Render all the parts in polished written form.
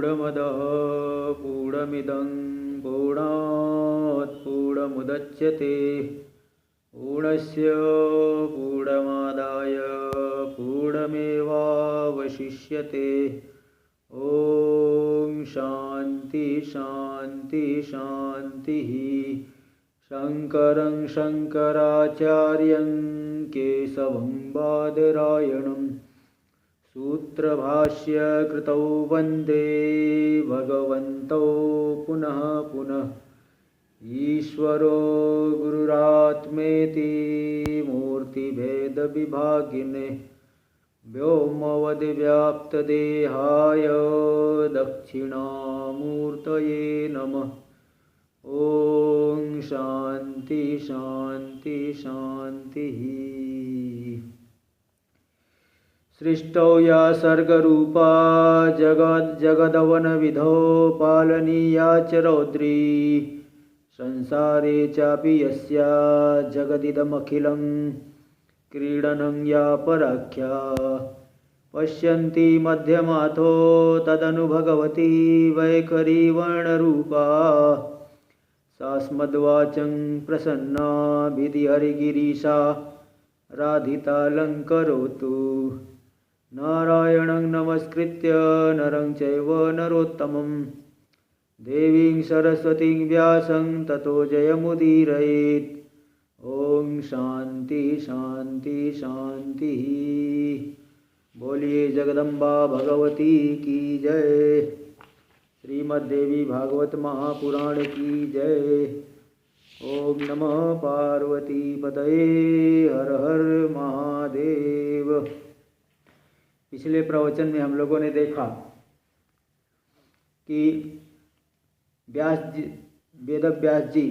पूर्णमदः पूर्णमिदं पूर्णात् पूर्णमुदच्यते पूर्णस्य पूर्णमादाय पूर्णमेवावशिष्यते। ॐ शान्ति शान्ति शान्तिः। शङ्करं शङ्कराचार्यं केशवं बादरायणं सूत्रभाष्य कृतौ वन्दे भगवन्तौ पुनः पुनः। ईश्वरो गुरुरात्मेति मूर्तिभेदविभागिने व्योमवद्व्याप्तदेहाय दक्षिणामूर्तये नमः। ॐ शान्ति शान्ति शान्तिः। सृष्टौ या सर्गरूपा जगदवनविधौ पालनीया च रौद्री संसारे चापि यस्या जगदिदमखिलं क्रीडनं या पराख्या पश्यन्ति मध्यमाथो तदनु भगवती वैखरी वर्णरूपा सास्मद्वाचं प्रसन्ना विधिहरिगिरीशा राधितालङ्करोतु। नारायणं नमस्कृत्य नरं चैव नरोत्तमं देवीं सरस्वतीं व्यासं ततो जयमुदीरयेत्। ओम शांति शांति शांति। बोलिए जगदम्बा भगवती की जय। श्रीमद्देवी भागवत महापुराण की जय। ओम नमः पार्वती पतये हर हर महादेव। पिछले प्रवचन में हम लोगों ने देखा कि वेदव्यास जी,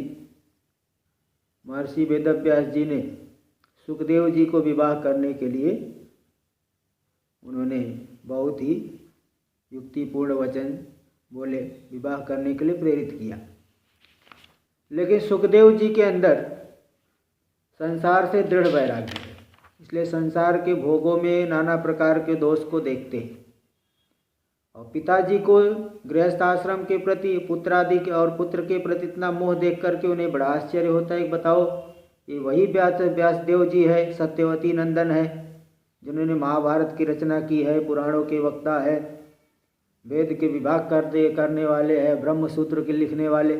महर्षि वेदव्यास जी ने सुखदेव जी को विवाह करने के लिए उन्होंने बहुत ही युक्तिपूर्ण वचन बोले, विवाह करने के लिए प्रेरित किया। लेकिन सुखदेव जी के अंदर संसार से दृढ़ वैराग्य है, इसलिए संसार के भोगों में नाना प्रकार के दोष को देखते हैं। और पिताजी को गृहस्थ आश्रम के प्रति, पुत्रादि के और पुत्र के प्रति इतना मोह देख करके उन्हें बड़ा आश्चर्य होता है। बताओ, ये वही व्यासदेव जी है, सत्यवती नंदन है, जिन्होंने महाभारत की रचना की है, पुराणों के वक्ता है, वेद के विभाग करने वाले हैं, ब्रह्म सूत्र के लिखने वाले।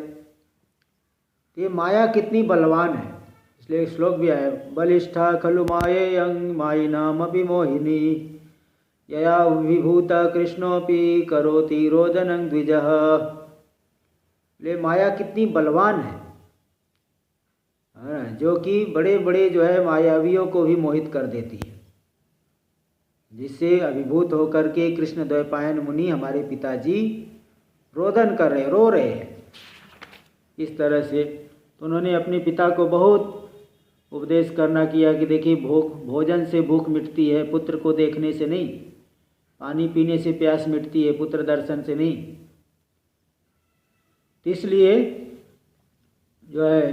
ये माया कितनी बलवान है, इसलिए एक श्लोक भी आया, बलिष्ठा खलु मायेयं मायिनाम विमोहिनी यया विभूत कृष्णोपि करोति रोदनं द्विजः। ले माया कितनी बलवान है, जो कि बड़े बड़े जो है मायावियों को भी मोहित कर देती है, जिससे अभिभूत होकर के कृष्ण द्वैपायन मुनि हमारे पिताजी रोदन कर रहे, रो रहे हैं इस तरह से। तो उन्होंने अपने पिता को बहुत उपदेश करना किया कि देखिए, भोजन से भूख मिटती है, पुत्र को देखने से नहीं, पानी पीने से प्यास मिटती है, पुत्र दर्शन से नहीं। इसलिए जो है,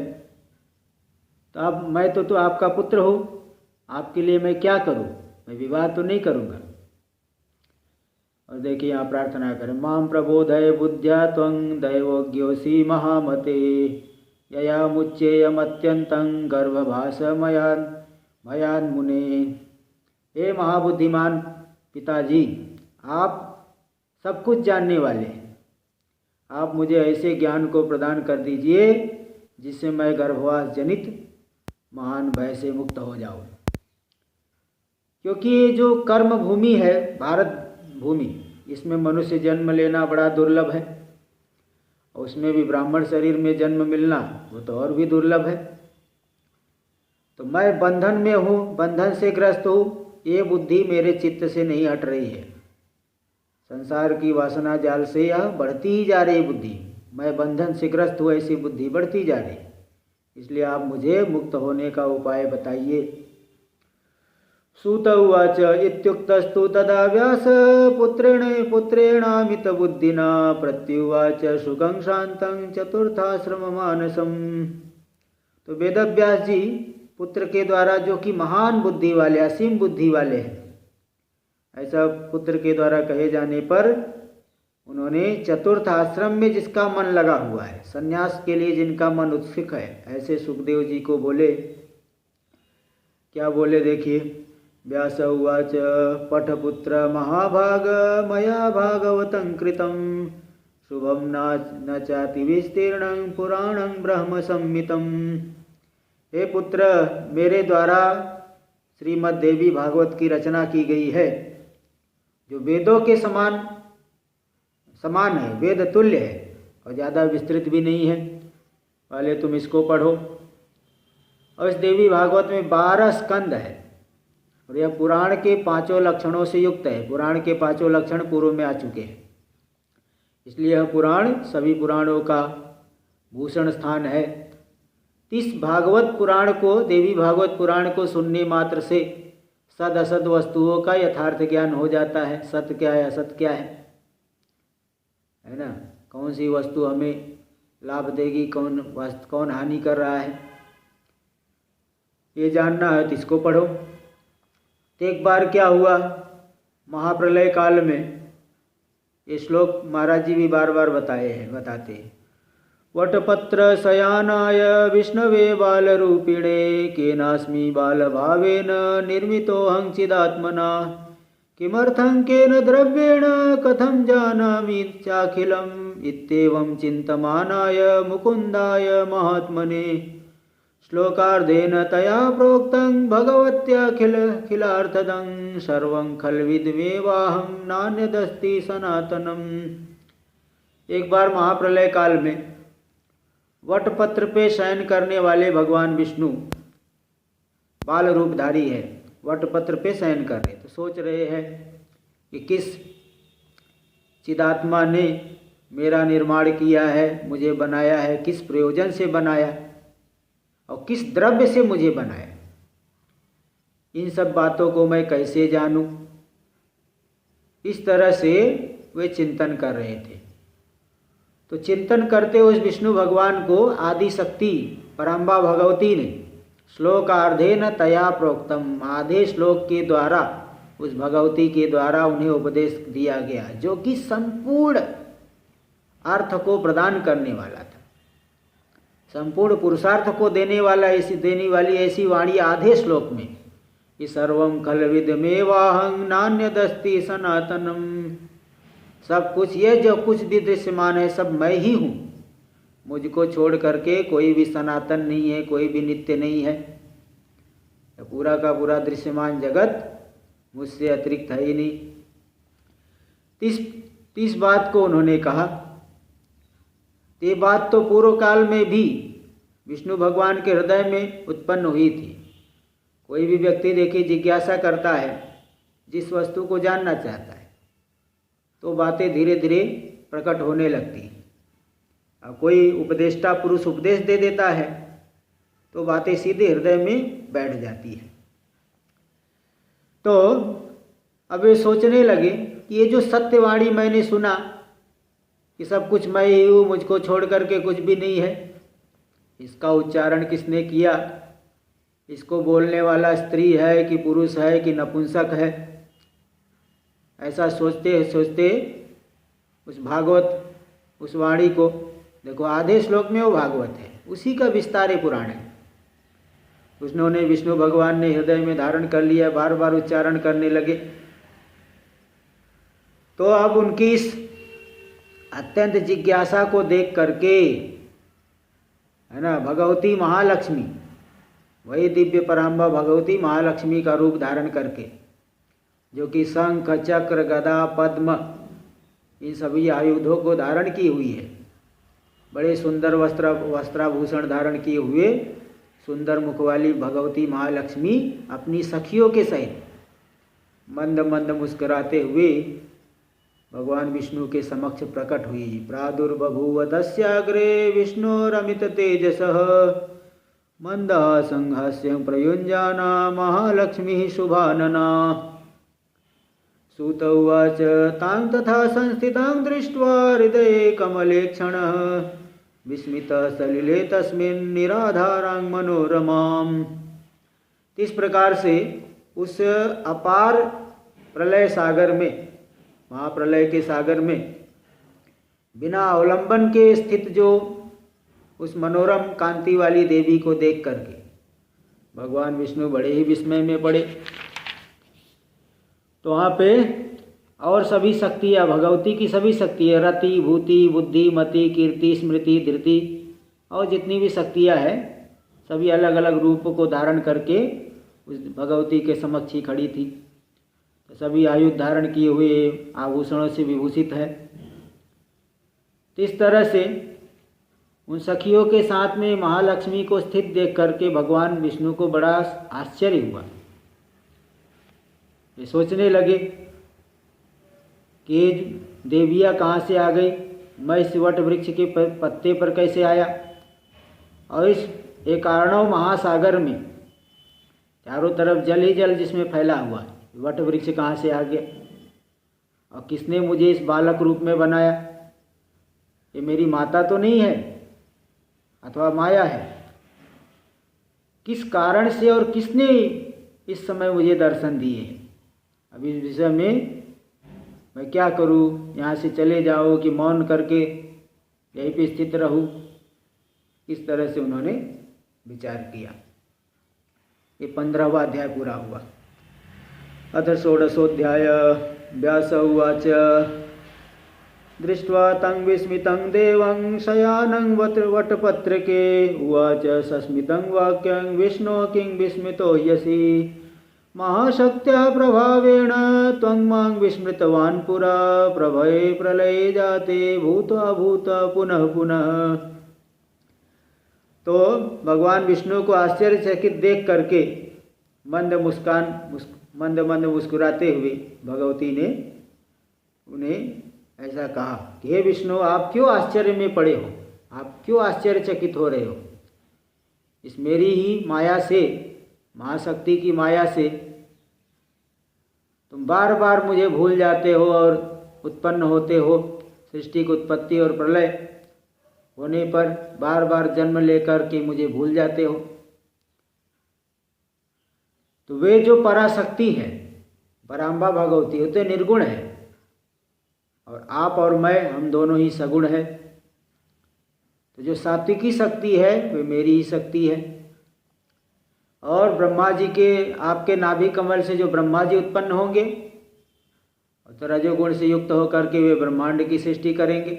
तो अब मैं तो आपका पुत्र हूँ, आपके लिए मैं क्या करूँ, मैं विवाह तो नहीं करूँगा। और देखिए यहाँ प्रार्थना करें, मां प्रबोधय बुद्ध्या त्वं दैवज्ञोऽसि महामते यया मुच्चेयमत्यन्तं गर्भभासमयान् मुने। हे महाबुद्धिमान पिताजी, आप सब कुछ जानने वाले हैं, आप मुझे ऐसे ज्ञान को प्रदान कर दीजिए जिससे मैं गर्भवास जनित महान भय से मुक्त हो जाऊं। क्योंकि ये जो कर्म भूमि है, भारत भूमि, इसमें मनुष्य जन्म लेना बड़ा दुर्लभ है, और उसमें भी ब्राह्मण शरीर में जन्म मिलना वो तो और भी दुर्लभ है। तो मैं बंधन में हूँ, बंधन से ग्रस्त हूँ, ये बुद्धि मेरे चित्त से नहीं हट रही है। संसार की वासना जाल से यह बढ़ती ही जा रही बुद्धि, मैं बंधन से ग्रस्त हूँ, ऐसी बुद्धि बढ़ती जा रही। इसलिए आप मुझे मुक्त होने का उपाय बताइए। सूत उवाच इत्युक्तस्तु तदा व्यास पुत्रेणामित बुद्धिना प्रत्युवाच सुखं शांतं चतुर्थाश्रम मानसम। तो वेदव्यास जी पुत्र के द्वारा, जो कि महान बुद्धि वाले, असीम बुद्धि वाले हैं, ऐसा पुत्र के द्वारा कहे जाने पर उन्होंने चतुर्थ आश्रम में जिसका मन लगा हुआ है, संन्यास के लिए जिनका मन उत्सुक है, ऐसे सुखदेव जी को बोले, क्या बोले देखिए। व्यास उवाच पठपुत्र महाभाग मया भागवतं कृतं शुभम न चाति विस्तीर्णं पुराणं ब्रह्म संहितं। हे पुत्र, मेरे द्वारा श्रीमद् देवी भागवत की रचना की गई है, जो वेदों के समान है, वेद तुल्य है और ज़्यादा विस्तृत भी नहीं है। पहले तुम इसको पढ़ो। और इस देवी भागवत में 12 स्कंद है और यह पुराण के 5 लक्षणों से युक्त है। पुराण के 5 लक्षण पूर्व में आ चुके हैं, इसलिए यह पुराण सभी पुराणों का भूषण स्थान है। इस भागवत पुराण को, देवी भागवत पुराण को सुनने मात्र से सद असत वस्तुओं का यथार्थ ज्ञान हो जाता है। सत्य क्या है, असत क्या है ना। कौन सी वस्तु हमें लाभ देगी, कौन हानि कर रहा है, ये जानना है तो इसको पढ़ो। तो एक बार क्या हुआ, महाप्रलय काल में, ये श्लोक महाराज जी भी बार बार बताते हैं। वटपत्र शयानाय विष्णवे बालरूपिणे केनास्मि बालभावेन निर्मितोऽहं चिदात्मना किमर्थं केन द्रव्येण कथं जानामि चाखिलम् इत्येवं चिन्तमानाय मुकुन्दाय महात्मने श्लोकार्धेन तया प्रोक्तं भगवत्याखिलार्थदं सर्वं खल्विदमेवाहं नान्यदस्ति सनातनम्। एक बार महाप्रलय काल में वटपत्र पे शयन करने वाले भगवान विष्णु बाल रूपधारी है, वटपत्र पे शयन कर रहे, तो सोच रहे हैं कि किस चिदात्मा ने मेरा निर्माण किया है, मुझे बनाया है, किस प्रयोजन से बनाया और किस द्रव्य से मुझे बनाया, इन सब बातों को मैं कैसे जानूं। इस तरह से वे चिंतन कर रहे थे। तो चिंतन करते उस विष्णु भगवान को आदि शक्ति पराम्बा भगवती ने श्लोकार्धेन तया प्रोक्तम, आधे श्लोक के द्वारा, उस भगवती के द्वारा उन्हें उपदेश दिया गया, जो कि संपूर्ण अर्थ को प्रदान करने वाला था, संपूर्ण पुरुषार्थ को देने वाली ऐसी वाणी आधे श्लोक में कि सर्वं खल्विदमेवाहं नान्यदस्ति सनातनम। सब कुछ, ये जो कुछ भी दृश्यमान है सब मैं ही हूँ, मुझको छोड़ करके कोई भी सनातन नहीं है, कोई भी नित्य नहीं है। पूरा का पूरा दृश्यमान जगत मुझसे अतिरिक्त है ही नहीं। तीस बात को उन्होंने कहा। ये बात तो पूर्व काल में भी विष्णु भगवान के हृदय में उत्पन्न हुई थी। कोई भी व्यक्ति देखिए जिज्ञासा करता है, जिस वस्तु को जानना चाहता है, तो बातें धीरे धीरे प्रकट होने लगती हैं। अब कोई उपदेष्टा पुरुष उपदेश दे देता है तो बातें सीधे हृदय में बैठ जाती है। तो अब वे सोचने लगे कि ये जो सत्यवाणी मैंने सुना कि सब कुछ मैं ही हूँ, मुझको छोड़ करके कुछ भी नहीं है, इसका उच्चारण किसने किया, इसको बोलने वाला स्त्री है कि पुरुष है कि नपुंसक है। ऐसा सोचते सोचते उस भागवत, उस वाणी को देखो, आधे श्लोक में वो भागवत है, उसी का विस्तार पुराण है। उन्होंने, विष्णु भगवान ने हृदय में धारण कर लिया, बार बार उच्चारण करने लगे। तो अब उनकी इस अत्यंत जिज्ञासा को देख करके, है ना, भगवती महालक्ष्मी, वही दिव्य पराम्बा भगवती महालक्ष्मी का रूप धारण करके, जो कि शंख चक्र गदा पद्म इन सभी आयुधों को धारण की हुई है, बड़े सुंदर वस्त्राभूषण धारण किए हुए सुंदर मुख वाली भगवती महालक्ष्मी अपनी सखियों के सहित मंद मंद मुस्कुराते हुए भगवान विष्णु के समक्ष प्रकट हुई। प्रादुर्बभूव तस्याग्रे विष्णोरमित तेजसः मंदहासं हास्यं प्रयुञ्जाना महालक्ष्मी शुभानना। सूत उवाच तां तथा संस्थितां दृष्ट्वा हृदये कमलेक्षणः विस्मितः सलिले तस्मिन् निराधारां मनोरमाम्। इस प्रकार से उस अपार प्रलय सागर में, महाप्रलय के सागर में बिना अवलंबन के स्थित जो उस मनोरम कांति वाली देवी को देख करके भगवान विष्णु बड़े ही विस्मय में पड़े। तो वहाँ पे और सभी शक्तियाँ, भगवती की सभी शक्तियाँ, रति, भूति, बुद्धि, मति, कीर्ति, स्मृति, धृति और जितनी भी शक्तियाँ हैं सभी अलग अलग रूप को धारण करके उस भगवती के समक्ष ही खड़ी थी। तो सभी आयुध धारण किए हुए आभूषणों से विभूषित है। तो इस तरह से उन सखियों के साथ में महालक्ष्मी को स्थित देख करके भगवान विष्णु को बड़ा आश्चर्य हुआ। ये सोचने लगे कि देवियाँ कहाँ से आ गई, मैं इस वट वृक्ष के पत्ते पर कैसे आया, और इस एकार्णव महासागर में चारों तरफ जल ही जल जिसमें फैला हुआ है, वट वृक्ष कहाँ से आ गया, और किसने मुझे इस बालक रूप में बनाया। ये मेरी माता तो नहीं है अथवा माया है। किस कारण से और किसने इस समय मुझे दर्शन दिए हैं। अब इस विषय में मैं क्या करूं, यहाँ से चले जाओ कि मौन करके यहीं पे स्थित रहूं। इस तरह से उन्होंने विचार किया। ये 15वां अध्याय पूरा हुआ। अथ षोडशोऽध्याय। व्यास उवाच दृष्ट्वा तं विस्मितं देवं शयानं वटपत्रके उवाच सस्मितं वाक्यं विष्णो किं विस्मितो ह्यसि महाशक्त्या प्रभावेण त्वं मां विस्मृतवान् पुरा प्रभये प्रलये जाते भूत्वा भूत्वा पुनः पुनः। तो भगवान विष्णु को आश्चर्यचकित देख करके मंद मुस्कुराते हुए भगवती ने उन्हें ऐसा कहा कि हे विष्णु, आप क्यों आश्चर्य में पड़े हो, आप क्यों आश्चर्यचकित हो रहे हो। इस मेरी ही माया से, महाशक्ति की माया से तुम बार बार मुझे भूल जाते हो और उत्पन्न होते हो। सृष्टि की उत्पत्ति और प्रलय होने पर बार बार जन्म लेकर के मुझे भूल जाते हो। तो वे जो पराशक्ति है, पराम्बा भगवती, वो तो निर्गुण है, और आप और मैं, हम दोनों ही सगुण है। तो जो सात्विकी शक्ति है वे मेरी ही शक्ति है। और ब्रह्मा जी के, आपके नाभि कमल से जो ब्रह्मा जी उत्पन्न होंगे, तो रजोगुण से युक्त होकर के वे ब्रह्मांड की सृष्टि करेंगे,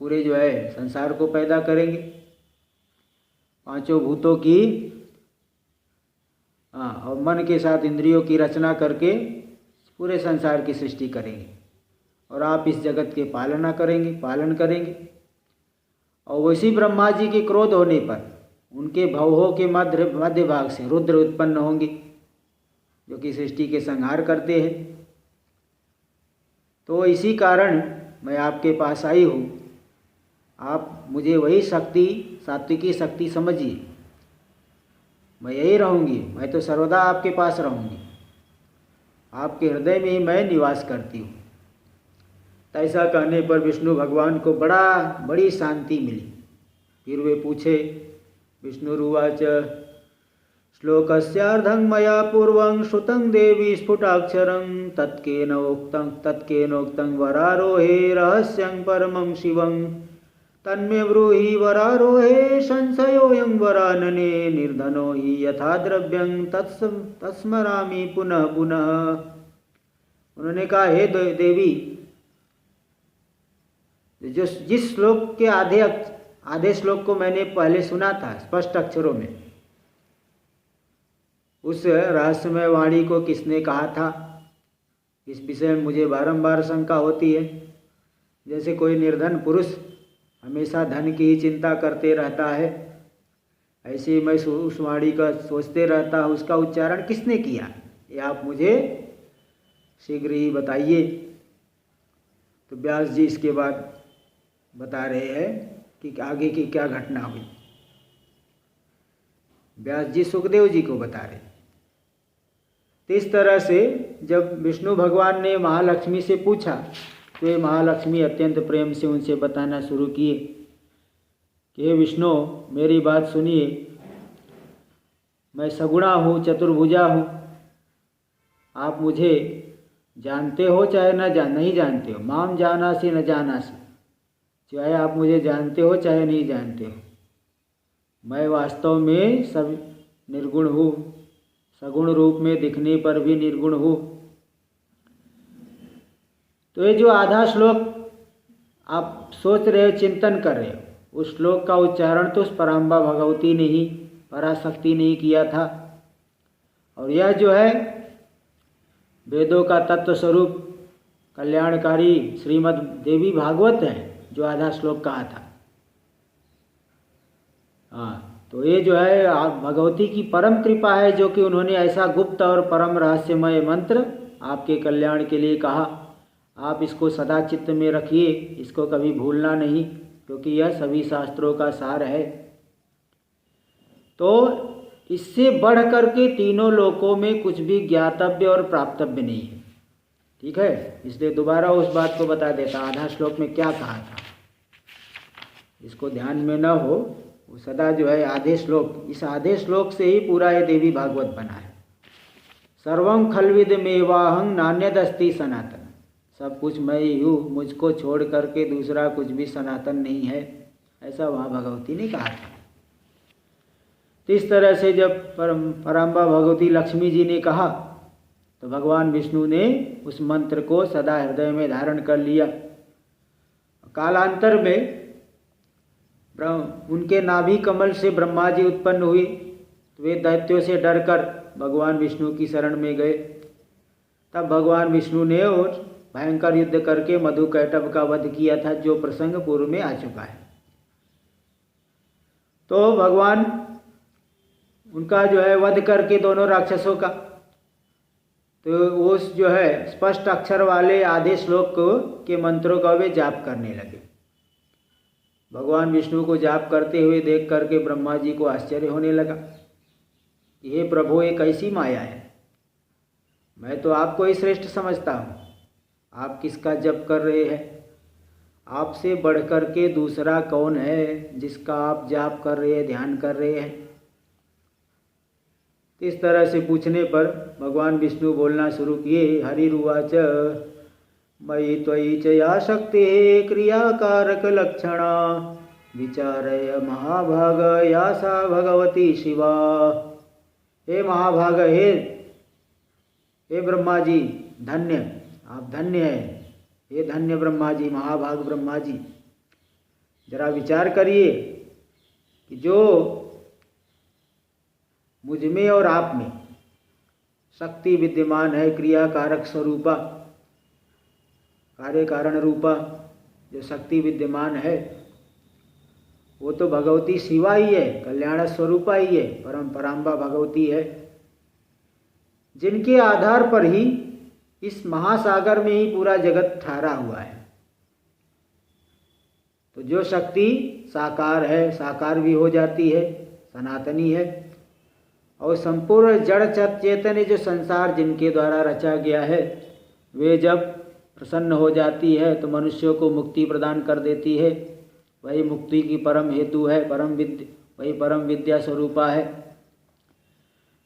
पूरे जो है संसार को पैदा करेंगे। पांचों भूतों की और मन के साथ इंद्रियों की रचना करके पूरे संसार की सृष्टि करेंगे, और आप इस जगत के पालन करेंगे। और वैसी ब्रह्मा जी के क्रोध होने पर उनके भवों के मध्य भाग से रुद्र उत्पन्न होंगे, जो कि सृष्टि के संहार करते हैं। तो इसी कारण मैं आपके पास आई हूँ। आप मुझे वही शक्ति, सात्विकी शक्ति समझिए। मैं यही रहूँगी, मैं तो सर्वदा आपके पास रहूँगी। आपके हृदय में ही मैं निवास करती हूँ। ऐसा कहने पर विष्णु भगवान को बड़ी शांति मिली। फिर वे पूछे, विष्णुरुवाच श्लोकस्यार्धं मया पूर्वं श्रुतं देवी स्फुटाक्षरं तत्केनोक्तं वरारोहे रहस्यं परमं शिवं तन्मे ब्रूहि वरारोहे संशयोऽयं वरानने निर्धनो हि यथा द्रव्यं तत्स्मरामि पुनः पुनः। उन्होंने कहा, हे देवी, जिस श्लोक के आधे श्लोक को मैंने पहले सुना था स्पष्ट अक्षरों में, उस रहस्यमय वाणी को किसने कहा था, इस विषय में मुझे बारंबार शंका होती है। जैसे कोई निर्धन पुरुष हमेशा धन की ही चिंता करते रहता है, ऐसे ही मैं उस वाणी का सोचते रहता हूँ। उसका उच्चारण किसने किया, ये आप मुझे शीघ्र ही बताइए। तो व्यास जी इसके बाद बता रहे हैं कि आगे की क्या घटना हुई। व्यास जी सुखदेव जी को बता रहे। तो इस तरह से जब विष्णु भगवान ने महालक्ष्मी से पूछा, तो ये महालक्ष्मी अत्यंत प्रेम से उनसे बताना शुरू किए कि हे विष्णु, मेरी बात सुनिए। मैं सगुणा हूँ, चतुर्भुजा हूँ। आप मुझे जानते हो चाहे नहीं जानते हो, माम जानासि न जानासि, चाहे आप मुझे जानते हो चाहे नहीं जानते हो, मैं वास्तव में सब निर्गुण हूँ, सगुण रूप में दिखने पर भी निर्गुण हूँ। तो ये जो आधा श्लोक आप सोच रहे हो, चिंतन कर रहे हो, उस श्लोक का उच्चारण तो उस पराम्बा भगवती ने ही, पराशक्ति ने ही किया था। और यह जो है वेदों का तत्व स्वरूप कल्याणकारी श्रीमद् देवी भागवत है, जो आधा श्लोक कहा था। हाँ, तो ये जो है भगवती की परम कृपा है, जो कि उन्होंने ऐसा गुप्त और परम रहस्यमय मंत्र आपके कल्याण के लिए कहा। आप इसको सदा चित्त में रखिए, इसको कभी भूलना नहीं, क्योंकि यह सभी शास्त्रों का सार है। तो इससे बढ़ करके तीनों लोकों में कुछ भी ज्ञातव्य और प्राप्तव्य नहीं है। ठीक है, इसलिए दोबारा उस बात को बता देता, आधा श्लोक में क्या कहा था, इसको ध्यान में न हो, वो सदा जो है आधे श्लोक, इस आधे श्लोक से ही पूरा ये देवी भागवत बना है। सर्वं खल्विदमेवाहं नान्यदस्ति सनातन, सब कुछ मैं ही हूँ, मुझको छोड़ करके दूसरा कुछ भी सनातन नहीं है, ऐसा वहाँ भगवती ने कहा था। तो इस तरह से जब पराम्बा भगवती लक्ष्मी जी ने कहा, तो भगवान विष्णु ने उस मंत्र को सदा हृदय में धारण कर लिया। कालांतर में उनके नाभि कमल से ब्रह्मा जी उत्पन्न हुए, तो वे दैत्यों से डरकर भगवान विष्णु की शरण में गए। तब भगवान विष्णु ने और भयंकर युद्ध करके मधुकैटभ का वध किया था, जो प्रसंग पूर्व में आ चुका है। तो भगवान उनका जो है वध करके दोनों राक्षसों का, तो उस जो है स्पष्ट अक्षर वाले आधे श्लोक के मंत्रों का वे जाप करने लगे। भगवान विष्णु को जाप करते हुए देख करके ब्रह्मा जी को आश्चर्य होने लगा, हे प्रभु, ये कैसी माया है, मैं तो आपको ही श्रेष्ठ समझता हूँ, आप किसका जप कर रहे हैं, आपसे बढ़ कर के दूसरा कौन है जिसका आप जाप कर रहे हैं, ध्यान कर रहे हैं। इस तरह से पूछने पर भगवान विष्णु बोलना शुरू किए, हरिरुवाच मयि त्वयि च या शक्ति क्रियाकारक लक्षणा विचारय महाभाग या सा भगवती शिवा। हे महाभाग, हे ब्रह्मा जी, धन्य, आप धन्य हैं, हे धन्य ब्रह्मा जी, महाभाग ब्रह्मा जी, जरा विचार करिए कि जो मुझ में और आप में शक्ति विद्यमान है, क्रियाकारक स्वरूपा, कार्य कारण रूपा जो शक्ति विद्यमान है, वो तो भगवती शिवा ही है, कल्याण स्वरूपा ही है, परम पराम्बा भगवती है, जिनके आधार पर ही इस महासागर में ही पूरा जगत ठहरा हुआ है। तो जो शक्ति साकार है, साकार भी हो जाती है, सनातनी है, और संपूर्ण जड़ चेतन जो संसार जिनके द्वारा रचा गया है, वे जब प्रसन्न हो जाती है तो मनुष्यों को मुक्ति प्रदान कर देती है। वही मुक्ति की परम हेतु है, वही परम विद्या स्वरूपा है।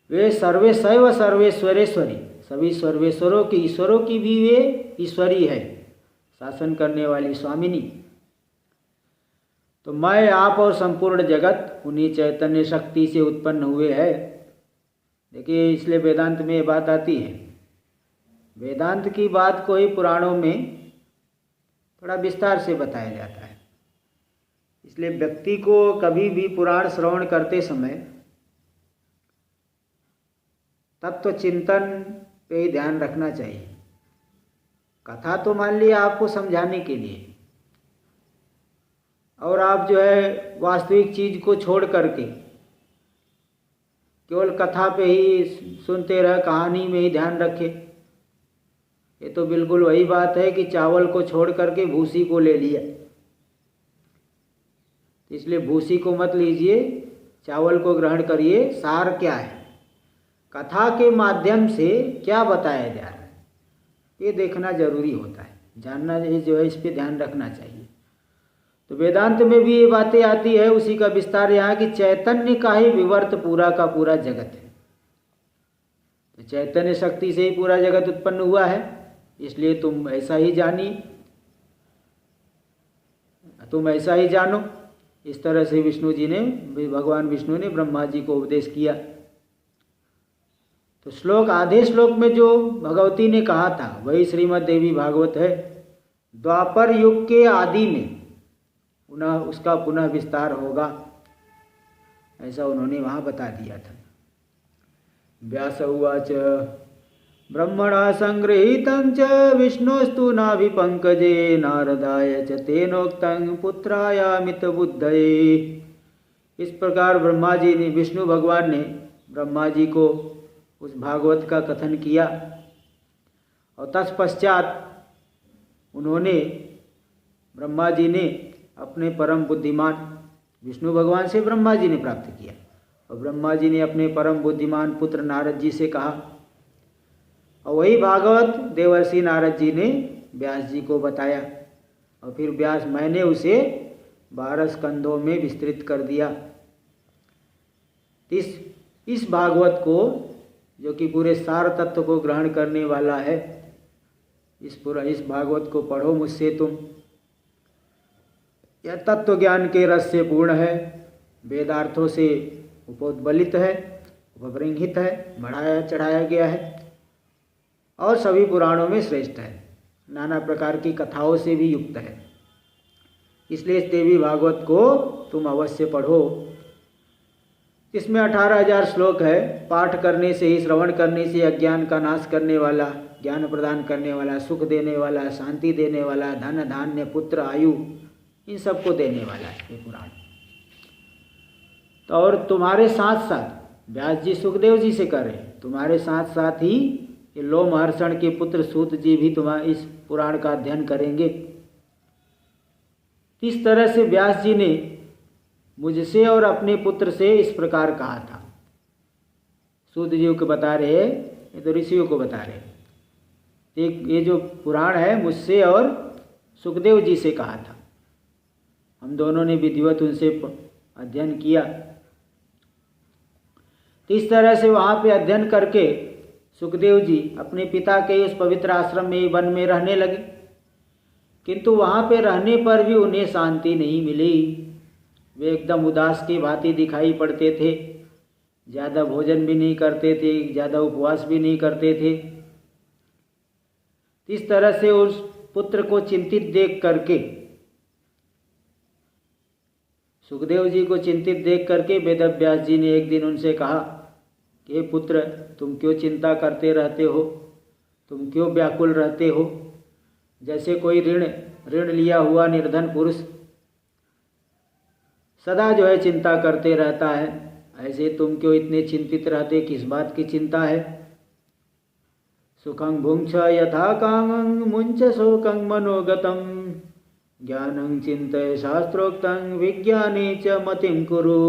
वे सर्वेशैव सर्वेश्वरेश्वरी, सभी सर्वेश्वरों की, ईश्वरों की भी वे ईश्वरी है, शासन करने वाली स्वामिनी। तो मैं, आप और संपूर्ण जगत उन्हीं चैतन्य शक्ति से उत्पन्न हुए हैं। देखिए, इसलिए वेदांत में ये बात आती है, वेदांत की बात को ही पुराणों में थोड़ा विस्तार से बताया जाता है। इसलिए व्यक्ति को कभी भी पुराण श्रवण करते समय तत्व चिंतन पे ही ध्यान रखना चाहिए। कथा तो मान लिया आपको समझाने के लिए, और आप जो है वास्तविक चीज को छोड़ करके केवल कथा पे ही सुनते रहे, कहानी में ही ध्यान रखे, ये तो बिल्कुल वही बात है कि चावल को छोड़ करके भूसी को ले लिया। इसलिए भूसी को मत लीजिए, चावल को ग्रहण करिए। सार क्या है, कथा के माध्यम से क्या बताया जा रहा है, ये देखना जरूरी होता है, जानना जो है इस पे ध्यान रखना चाहिए। तो वेदांत में भी ये बातें आती है, उसी का विस्तार यहाँ कि चैतन्य का ही विवर्त पूरा का पूरा जगत है। तो चैतन्य शक्ति से ही पूरा जगत उत्पन्न हुआ है। इसलिए तुम ऐसा ही जानो। इस तरह से भगवान विष्णु ने ब्रह्मा जी को उपदेश किया। तो आधे श्लोक में जो भगवती ने कहा था वही श्रीमद् देवी भागवत है। द्वापर युग के आदि में उसका पुनः विस्तार होगा, ऐसा उन्होंने वहाँ बता दिया था। व्यास उवाच ब्रह्मणा संगृहीतं च विष्णोस्तु नाभिपङ्कजे नारदाय च तेनोक्तं पुत्रायामित बुद्धये। इस प्रकार विष्णु भगवान ने ब्रह्मा जी को उस भागवत का कथन किया और तत्पश्चात ब्रह्मा जी ने अपने परम बुद्धिमान विष्णु भगवान से ब्रह्मा जी ने प्राप्त किया और ब्रह्मा जी ने अपने परम बुद्धिमान पुत्र नारद जी से कहा और वही भागवत देवर्षि नारद जी ने व्यास जी को बताया और फिर मैंने उसे 12 स्कंदों में विस्तृत कर दिया। इस भागवत को, जो कि पूरे सार तत्व को ग्रहण करने वाला है, इस भागवत को पढ़ो मुझसे तुम। यह तत्व ज्ञान के रस से पूर्ण है, वेदार्थों से उपोद्बलित है, उपबृंहित है, बढ़ाया चढ़ाया गया है और सभी पुराणों में श्रेष्ठ है, नाना प्रकार की कथाओं से भी युक्त है। इसलिए इस देवी भागवत को तुम अवश्य पढ़ो। इसमें 18,000 श्लोक है। पाठ करने से ही, श्रवण करने से अज्ञान का नाश करने वाला, ज्ञान प्रदान करने वाला, सुख देने वाला, शांति देने वाला, धन धान्य पुत्र आयु, इन सबको देने वाला है ये पुराण। तो और तुम्हारे साथ साथ व्यास जी सुखदेव जी से कर रहे हैं, तुम्हारे साथ साथ ही ये लोमहर्षण के पुत्र सूत जी भी तुम्हारे इस पुराण का अध्ययन करेंगे। इस तरह से व्यास जी ने मुझसे और अपने पुत्र से इस प्रकार कहा था। सूत जी को बता रहे, ये तो ऋषियों को बता रहे। ये जो पुराण है मुझसे और सुखदेव जी से कहा था, हम दोनों ने विधिवत उनसे अध्ययन किया। तो इस तरह से वहाँ पे अध्ययन करके सुखदेव जी अपने पिता के उस पवित्र आश्रम में, वन में रहने लगे, किंतु वहाँ पे रहने पर भी उन्हें शांति नहीं मिली। वे एकदम उदास की भांति दिखाई पड़ते थे, ज़्यादा भोजन भी नहीं करते थे, ज़्यादा उपवास भी नहीं करते थे। इस तरह से उस पुत्र को चिंतित देख करके, सुखदेव जी को चिंतित देख करके वेदव्यास जी ने एक दिन उनसे कहा कि पुत्र, तुम क्यों चिंता करते रहते हो, तुम क्यों व्याकुल रहते हो? जैसे कोई ऋण लिया हुआ निर्धन पुरुष सदा जो है चिंता करते रहता है, ऐसे तुम क्यों इतने चिंतित रहते, किस बात की चिंता है? सुखं भुंक्ष यथा कामं मुंच शोकं मनोगतं ज्ञानं चिन्तय शास्त्रोक्तं विज्ञाने च मतिं कुरु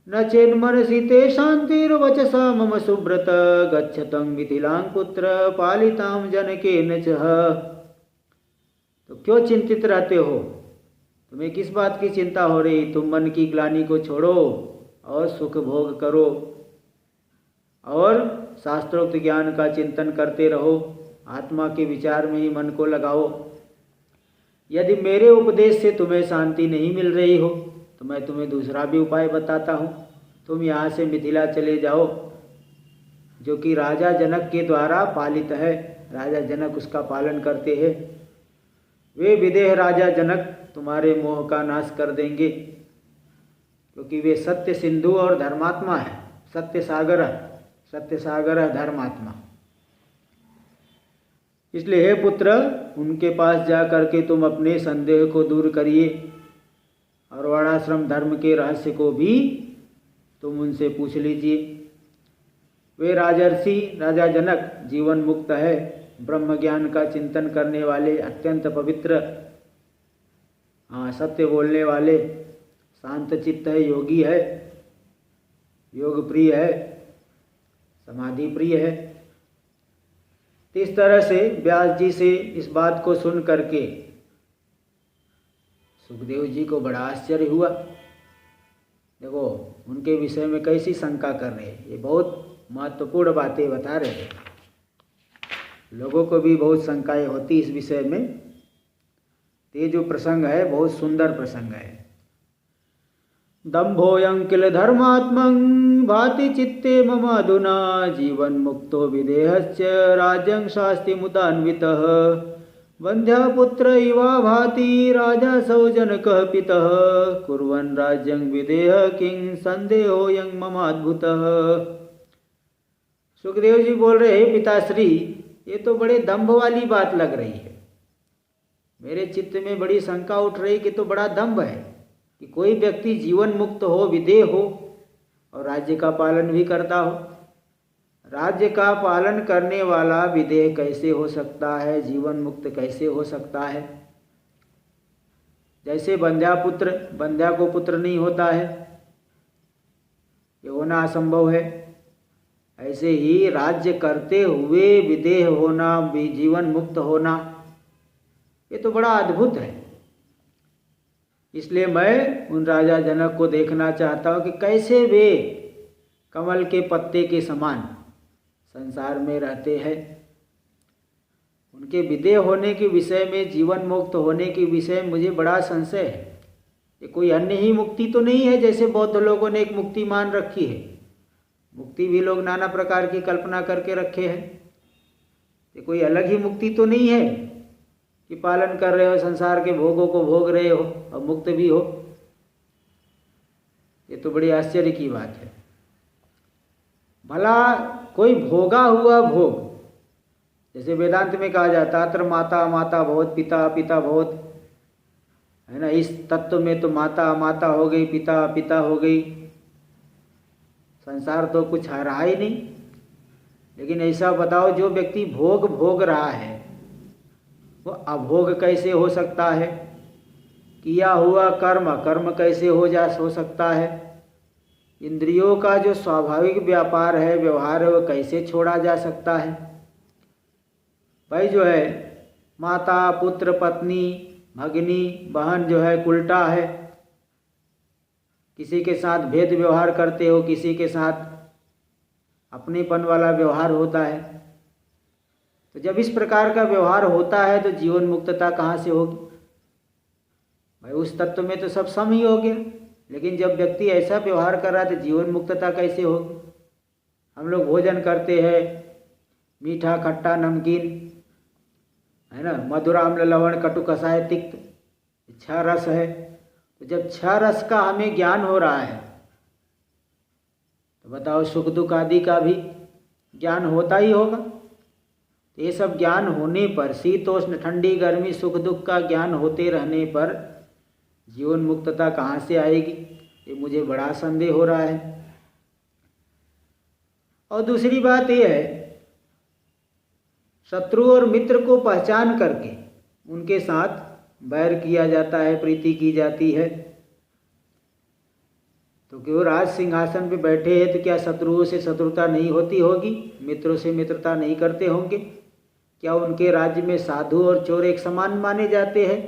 न चेन्मनसि ते शान्तिर्वचसा मम सुब्रत गच्छतं मिथिलां पुत्र पालितां जनकेन च। तो क्यों चिंतित रहते हो? तुम्हें किस बात की चिंता हो रही? तुम मन की ग्लानि को छोड़ो और सुख भोग करो और शास्त्रोक्त ज्ञान का चिंतन करते रहो, आत्मा के विचार में ही मन को लगाओ। यदि मेरे उपदेश से तुम्हें शांति नहीं मिल रही हो तो मैं तुम्हें दूसरा भी उपाय बताता हूँ। तुम यहाँ से मिथिला चले जाओ, जो कि राजा जनक के द्वारा पालित है, राजा जनक उसका पालन करते हैं। वे विदेह राजा जनक तुम्हारे मोह का नाश कर देंगे, क्योंकि वे सत्य सिंधु और धर्मात्मा है, सत्य सागर है धर्मात्मा। इसलिए हे पुत्र, उनके पास जा करके तुम अपने संदेह को दूर करिए और वर्णाश्रम धर्म के रहस्य को भी तुम उनसे पूछ लीजिए। वे राजा जनक जीवन मुक्त है, ब्रह्म ज्ञान का चिंतन करने वाले, अत्यंत पवित्र, सत्य बोलने वाले, शांत चित्त है, योगी है, योग प्रिय है, समाधि प्रिय है। तो इस तरह से व्यास जी से इस बात को सुन करके सुखदेव जी को बड़ा आश्चर्य हुआ। देखो उनके विषय में कैसी शंका कर रहे हैं, ये बहुत महत्वपूर्ण बातें बता रहे हैं। लोगों को भी बहुत शंकाएं होती इस विषय में। ये जो प्रसंग है बहुत सुंदर प्रसंग है। दम्भोऽयं किल धर्मात्मं भाति चित्ते मम अधुना जीवन मुक्तो विदेहश्च राज्यं शास्ति मुदान्वितः वन्ध्यापुत्र इवा भाति राजा सौ जनकः पितः कुर्वन् राज्यं विदेह किं संदेहोऽयं ममाद्भुतः। सुखदेव जी बोल रहे हैं, पिताश्री ये तो बड़े दंभ वाली बात लग रही है। मेरे चित्त में बड़ी शंका उठ रही कि तो बड़ा दंभ है कि कोई व्यक्ति जीवन मुक्त हो, विदेह हो और राज्य का पालन भी करता हो। राज्य का पालन करने वाला विदेह कैसे हो सकता है, जीवन मुक्त कैसे हो सकता है? जैसे बंध्या को पुत्र नहीं होता है, ये होना असंभव है। ऐसे ही राज्य करते हुए विदेह होना, जीवन मुक्त होना, ये तो बड़ा अद्भुत है। इसलिए मैं उन राजा जनक को देखना चाहता हूँ कि कैसे वे कमल के पत्ते के समान संसार में रहते हैं। उनके विदेह होने के विषय में, जीवन मुक्त होने के विषय में मुझे बड़ा संशय है। ये कोई अन्य ही मुक्ति तो नहीं है जैसे बौद्ध लोगों ने एक मुक्ति मान रखी है। मुक्ति भी लोग नाना प्रकार की कल्पना करके रखे हैं। ये कोई अलग ही मुक्ति तो नहीं है कि पालन कर रहे हो, संसार के भोगों को भोग रहे हो और मुक्त भी हो। ये तो बड़ी आश्चर्य की बात है। भला कोई भोगा हुआ भोग, जैसे वेदांत में कहा जाता अत्र माता माता भवत पिता पिता भवत, है ना। इस तत्व में तो माता माता हो गई, पिता पिता हो गई, संसार तो कुछ रहा ही नहीं। लेकिन ऐसा बताओ, जो व्यक्ति भोग भोग रहा है वो अभोग कैसे हो सकता है? किया हुआ कर्म कैसे हो सकता है? इंद्रियों का जो स्वाभाविक व्यापार है, व्यवहार है, वो कैसे छोड़ा जा सकता है? भाई जो है माता पुत्र पत्नी भगिनी बहन जो है उल्टा है, किसी के साथ भेद व्यवहार करते हो, किसी के साथ अपनेपन वाला व्यवहार होता है। तो जब इस प्रकार का व्यवहार होता है तो जीवन मुक्तता कहाँ से होगी? भाई उस तत्व में तो सब सम ही हो गया। लेकिन जब व्यक्ति ऐसा व्यवहार कर रहा है तो जीवन मुक्तता कैसे होगी? हम लोग भोजन करते हैं, मीठा खट्टा नमकीन, है ना, मधुर आम्ल लवण कटु कसाय तिक्त, 6 रस है। तो जब 6 रस का हमें ज्ञान हो रहा है तो बताओ सुख दुख आदि का भी ज्ञान होता ही होगा। तो ये सब ज्ञान होने पर, शीतोष्ण ठंडी गर्मी सुख दुख का ज्ञान होते रहने पर जीवन मुक्तता कहाँ से आएगी? ये मुझे बड़ा संदेह हो रहा है। और दूसरी बात यह है, शत्रु और मित्र को पहचान करके उनके साथ बैर किया जाता है, प्रीति की जाती है। तो क्यों राज सिंहासन पे बैठे हैं तो क्या शत्रुओं से शत्रुता नहीं होती होगी? मित्रों से मित्रता नहीं करते होंगे? क्या उनके राज्य में साधु और चोर एक समान माने जाते हैं?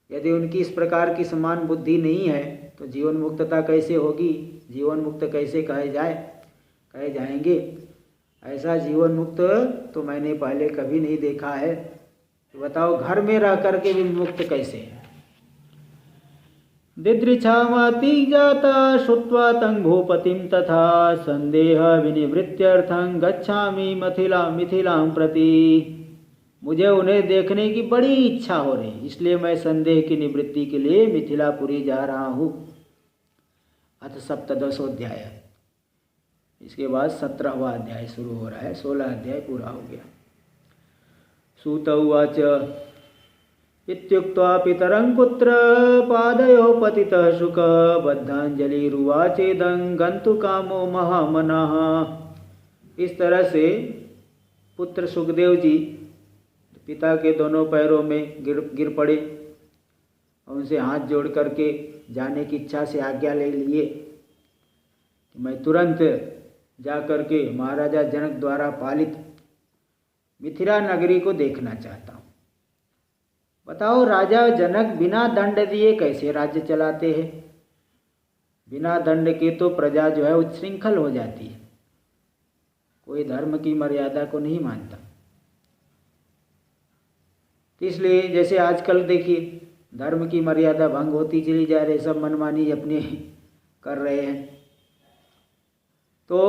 यदि उनकी इस प्रकार की समान बुद्धि नहीं है तो जीवन मुक्तता कैसे होगी? जीवन मुक्त कैसे कहे जाएंगे? ऐसा जीवन मुक्त तो मैंने पहले कभी नहीं देखा है। तो बताओ घर में रह करके भी मुक्त कैसे है? दिदृक्षामाति जाता श्रुत्वा तं भूपतिं तथा संदेह विनिवृत्त्यर्थं गच्छामि मिथिलां प्रति। मुझे उन्हें देखने की बड़ी इच्छा हो रही, इसलिए मैं संदेह की निवृत्ति के लिए मिथिलापुरी जा रहा हूँ। अथ सप्तदशोऽध्याय। इसके बाद 17वां अध्याय शुरू हो रहा है। 16 अध्याय पूरा हो गया। सूत उवाच इत्युक्त्वा पितरं पुत्र पादयोः पतितः शुक बद्धांजलिरुवाचेदं गन्तु कामो महामनः। इस तरह से पुत्र सुखदेव जी पिता के दोनों पैरों में गिर पड़े और उनसे हाथ जोड़ करके जाने की इच्छा से आज्ञा ले लिए कि मैं तुरंत जा करके महाराजा जनक द्वारा पालित मिथिला नगरी को देखना चाहता हूँ। बताओ राजा जनक बिना दंड दिए कैसे राज्य चलाते हैं? बिना दंड के तो प्रजा जो है उच्छृंखल हो जाती है, कोई धर्म की मर्यादा को नहीं मानता। इसलिए जैसे आजकल देखिए धर्म की मर्यादा भंग होती चली जा रही, सब मनमानी अपने कर रहे हैं। तो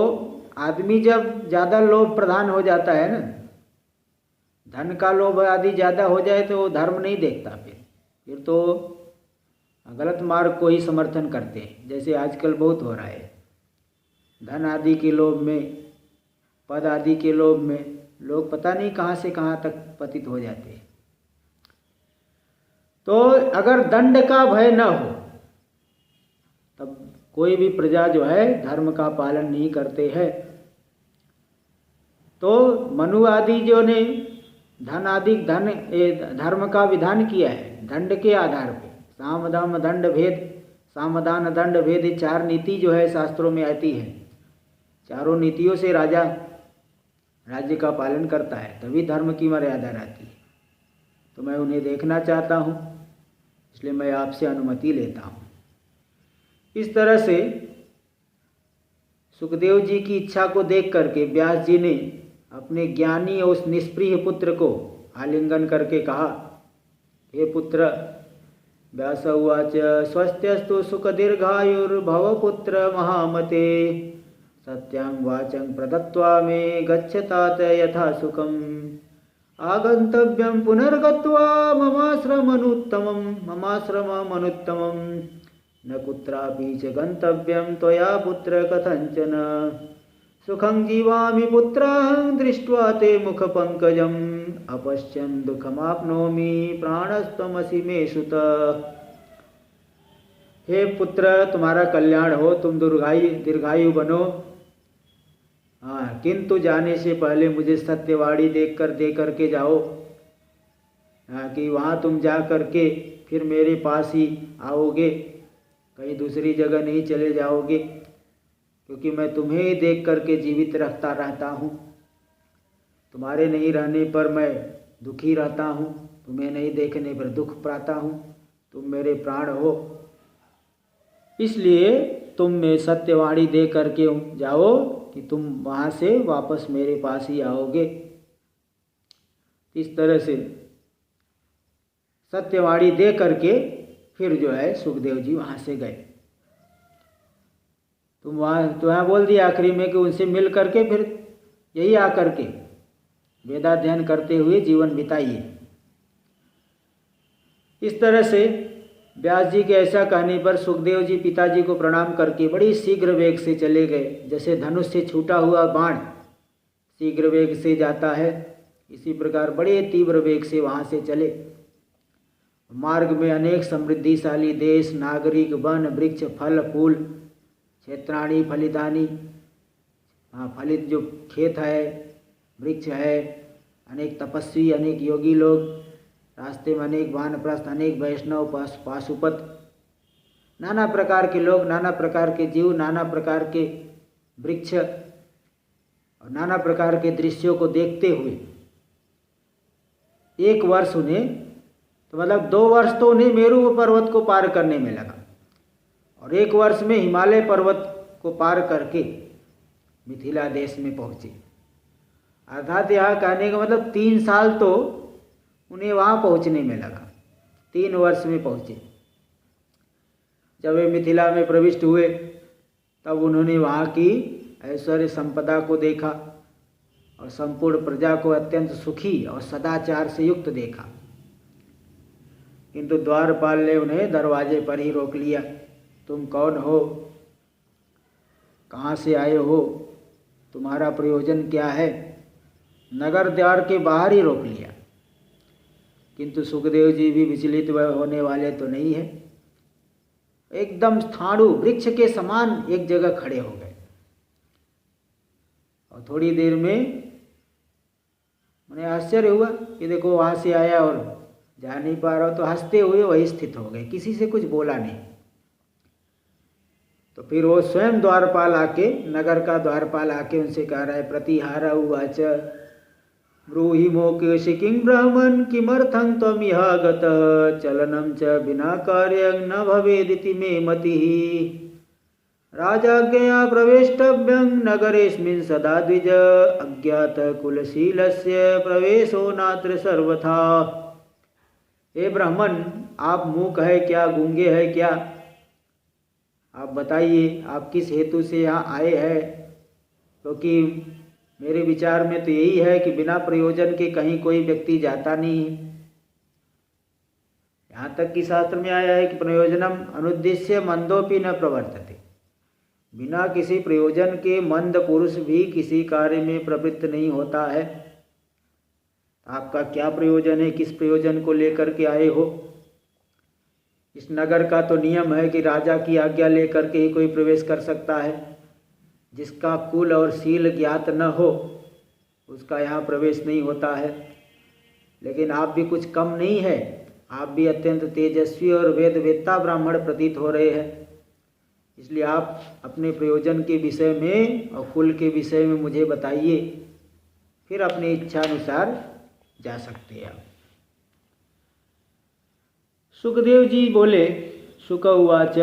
आदमी जब ज़्यादा लोभ प्रधान हो जाता है ना, धन का लोभ आदि ज़्यादा हो जाए तो वो धर्म नहीं देखता, फिर तो गलत मार्ग को ही समर्थन करते हैं, जैसे आजकल बहुत हो रहा है। धन आदि के लोभ में, पद आदि के लोभ में लोग पता नहीं कहाँ से कहाँ तक पतित हो जाते हैं। तो अगर दंड का भय न हो तब कोई भी प्रजा जो है धर्म का पालन नहीं करते हैं। तो मनु आदि जो ने धर्म का विधान किया है दंड के आधार पे, साम दाम दंड भेद, सामदान दंड भेद, 4 नीति जो है शास्त्रों में आती है। चारों नीतियों से राजा राज्य का पालन करता है, तभी धर्म की मर्यादा रहती है। तो मैं उन्हें देखना चाहता हूँ, इसलिए मैं आपसे अनुमति लेता हूँ। इस तरह से सुखदेव जी की इच्छा को देख करके व्यास जी ने अपने ज्ञानी और उस निष्प्रिय पुत्र को आलिंगन करके कहा, हे पुत्र। व्यास उवाच स्वस्त्यस्तु सुख दीर्घायुर्भव पुत्र महामते, सत्यां वाचं प्रदत्त्वा मे गच्छतात यथा सुखम्, आगन्तव्यं पुनर्गत्वा ममाश्रममनुत्तमं, न कुत्रापि च गन्तव्यं त्वया पुत्र कथञ्चन, सुखं जीवामि पुत्राहं दृष्ट्वा ते मुखपङ्कजम्, अपश्यन् दुःखमाप्नोमि प्राणस्त्वमसि मे सुत। हे पुत्र, तुम्हारा कल्याण हो, तुम दीर्घायु बनो। हाँ, किंतु जाने से पहले मुझे सत्यवाणी दे करके जाओ। हाँ, कि वहाँ तुम जा करके फिर मेरे पास ही आओगे, कहीं दूसरी जगह नहीं चले जाओगे, क्योंकि मैं तुम्हें ही देख करके जीवित रहता हूँ। तुम्हारे नहीं रहने पर मैं दुखी रहता हूँ, तुम्हें नहीं देखने पर दुख पाता हूँ। तुम मेरे प्राण हो, इसलिए तुम में सत्यवाणी दे करके जाओ कि तुम वहाँ से वापस मेरे पास ही आओगे। इस तरह से सत्यवाणी दे करके फिर जो है सुखदेव जी वहाँ से गए। तुम वहाँ बोल दिया आखिरी में कि उनसे मिल करके फिर यही आकर के वेदाध्ययन करते हुए जीवन बिताइए। इस तरह से व्यास जी के ऐसा कहने पर सुखदेव जी पिताजी को प्रणाम करके बड़ी शीघ्र वेग से चले गए। जैसे धनुष से छूटा हुआ बाण शीघ्र वेग से जाता है, इसी प्रकार बड़े तीव्र वेग से वहाँ से चले। मार्ग में अनेक समृद्धिशाली देश, नागरिक, वन, वृक्ष, फल फूल, क्षेत्राणी फलितानी, फलित जो खेत है, वृक्ष है, अनेक तपस्वी, अनेक योगी लोग, रास्ते में अनेक वानप्रस्थ, अनेक वैष्णव, पाशुपत, नाना प्रकार के लोग, नाना प्रकार के जीव, नाना प्रकार के वृक्ष और नाना प्रकार के दृश्यों को देखते हुए 1 वर्ष उन्हें, तो मतलब 2 वर्ष तो उन्हें मेरू पर्वत को पार करने में लगा और 1 वर्ष में हिमालय पर्वत को पार करके मिथिला देश में पहुँचे। अर्थात यहाँ कहने का मतलब 3 साल तो उन्हें वहाँ पहुँचने में लगा, 3 वर्ष में पहुँचे। जब वे मिथिला में प्रविष्ट हुए तब उन्होंने वहाँ की ऐश्वर्य संपदा को देखा और संपूर्ण प्रजा को अत्यंत सुखी और सदाचार से युक्त देखा। किंतु द्वारपाल ने उन्हें दरवाजे पर ही रोक लिया। तुम कौन हो, कहाँ से आए हो, तुम्हारा प्रयोजन क्या है? नगर द्वार के बाहर ही रोक लिया। किंतु सुखदेव जी भी विचलित होने वाले तो नहीं है, एकदम स्थाणु वृक्ष के समान एक जगह खड़े हो गए और थोड़ी देर में उन्हें आश्चर्य हुआ कि देखो वहाँ से आया और जा नहीं पा रहा, तो हंसते हुए वही स्थित हो गए, किसी से कुछ बोला नहीं। तो फिर वो स्वयं द्वारपाल आके, नगर का द्वारपाल आके उनसे कह रहा है, प्रतिहार उवाच ब्रूहि मोकेशि किं ब्राह्मण किमर्थं त्वमिह गतः, चलनं च विना कार्यं न भवेदिति मे मतिः, राजाज्ञया प्रवेष्टव्यं नगरेऽस्मिन् सदा द्विज, अज्ञातकुलशीलस्य प्रवेशो नात्र सर्वथा, हे ब्राह्मण, आप मूक है क्या, गूंगे है क्या? आप बताइए आप किस हेतु से यहाँ आए हैं? क्योंकि मेरे विचार में तो यही है कि बिना प्रयोजन के कहीं कोई व्यक्ति जाता नहीं है। यहाँ तक कि शास्त्र में आया है कि प्रयोजनम अनुद्देश्य मंदोपि न प्रवर्तते। बिना किसी प्रयोजन के मंद पुरुष भी किसी कार्य में प्रवृत्त नहीं होता है। आपका क्या प्रयोजन है, किस प्रयोजन को लेकर के आए हो? इस नगर का तो नियम है कि राजा की आज्ञा लेकर के ही कोई प्रवेश कर सकता है। जिसका कुल और शील ज्ञात न हो उसका यहाँ प्रवेश नहीं होता है। लेकिन आप भी कुछ कम नहीं है, आप भी अत्यंत तेजस्वी और वेद वेत्ता ब्राह्मण प्रतीत हो रहे हैं। इसलिए आप अपने प्रयोजन के विषय में और कुल के विषय में मुझे बताइए, फिर अपनी इच्छा अनुसार जा सकते हैं। सुखदेव जी बोले, शुक उवाच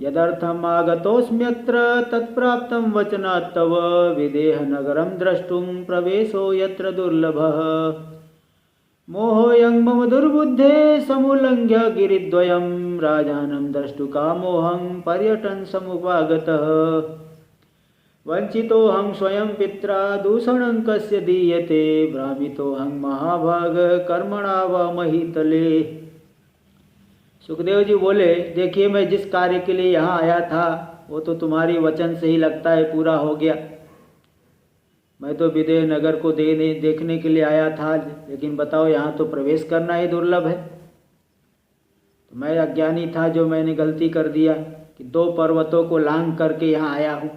यदर्थम आगतोऽस्म्यत्र तत्प्राप्तं वचनात् तव विदेह नगरं द्रष्टुं प्रवेशो यत्र दुर्लभः मोहोऽयं मम दुर्बुद्धे समुल्लङ्घ्य गिरिद्वयं राजानं द्रष्टुकामोऽहं पर्यटन समुपागतः वंचितोऽहं स्वयं पित्रा दूषणं कस्य दीयते भ्रामितोऽहं महाभाग कर्मणा वा महीतले। सुखदेव जी बोले, देखिए मैं जिस कार्य के लिए यहाँ आया था वो तो तुम्हारी वचन से ही लगता है पूरा हो गया। मैं तो विदेह नगर को देखने के लिए आया था, लेकिन बताओ यहाँ तो प्रवेश करना ही दुर्लभ है। तो मैं अज्ञानी था जो मैंने गलती कर दिया कि 2 पर्वतों को लांघ करके यहाँ आया हूँ,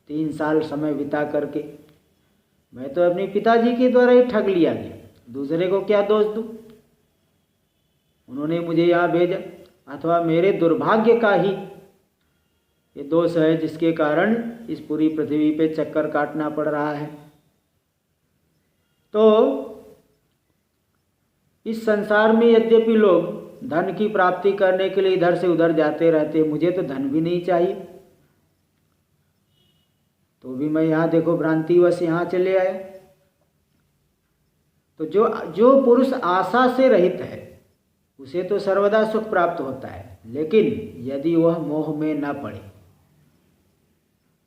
3 साल समय बिता करके। मैं तो अपने पिताजी के द्वारा ही ठग लिया गया, दूसरे को क्या दोष दूँ? उन्होंने मुझे यहाँ भेजा, अथवा मेरे दुर्भाग्य का ही ये दोष है जिसके कारण इस पूरी पृथ्वी पे चक्कर काटना पड़ रहा है। तो इस संसार में यद्यपि लोग धन की प्राप्ति करने के लिए इधर से उधर जाते रहते, मुझे तो धन भी नहीं चाहिए, तो भी मैं यहाँ देखो भ्रांतिवश यहाँ चले आया। तो जो पुरुष आशा से रहित है उसे तो सर्वदा सुख प्राप्त होता है, लेकिन यदि वह मोह में न पड़े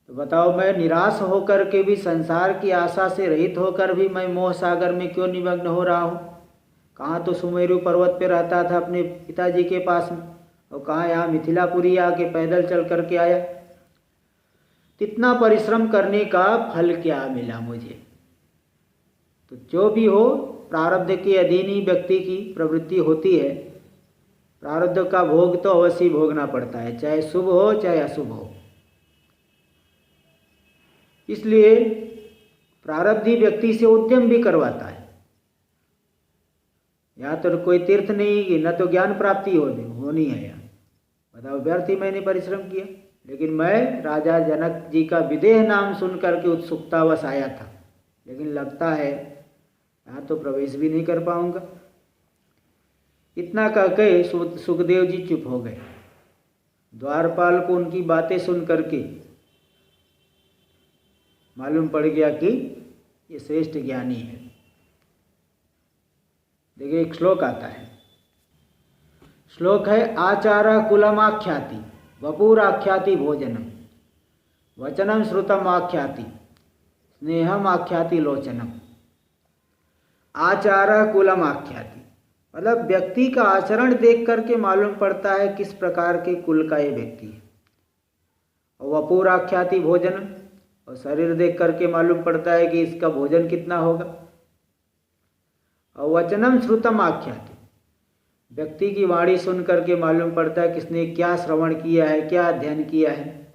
तो बताओ मैं निराश होकर के भी, संसार की आशा से रहित होकर भी मैं मोह सागर में क्यों निमग्न हो रहा हूँ? कहाँ तो सुमेरु पर्वत पे रहता था अपने पिताजी के पास में, और कहाँ यहाँ मिथिलापुरी आके पैदल चल करके आया। इतना परिश्रम करने का फल क्या मिला मुझे? तो जो भी हो, प्रारब्ध के अधीन ही व्यक्ति की प्रवृत्ति होती है। प्रारब्ध का भोग तो अवश्य भोगना पड़ता है, चाहे शुभ हो चाहे अशुभ हो। इसलिए प्रारब्धी व्यक्ति से उद्यम भी करवाता है। यहाँ तो कोई तीर्थ नहीं कि न तो ज्ञान प्राप्ति होनी है। यहाँ बताओ, व्यर्थ ही मैंने परिश्रम किया, लेकिन मैं राजा जनक जी का विदेह नाम सुन करके उत्सुकतावश आया था, लेकिन लगता है यहाँ तो प्रवेश भी नहीं कर पाऊंगा। इतना कह के सुखदेव जी चुप हो गए। द्वारपाल को उनकी बातें सुन करके मालूम पड़ गया कि ये श्रेष्ठ ज्ञानी है। देखिए एक श्लोक आता है, श्लोक है आचार कुलमाख्याति वपुराख्याति भोजनम वचनम श्रुतम आख्याति स्नेहम आख्याति लोचनम। आचार कुलम आख्याति मतलब व्यक्ति का आचरण देख करके मालूम पड़ता है किस प्रकार के कुल का ये व्यक्ति है। और वपुराख्याति भोजनम, और शरीर देख करके मालूम पड़ता है कि इसका भोजन कितना होगा। और वचनम श्रुतम आख्याति, व्यक्ति की वाणी सुन करके मालूम पड़ता है किसने क्या श्रवण किया है, क्या अध्ययन किया है।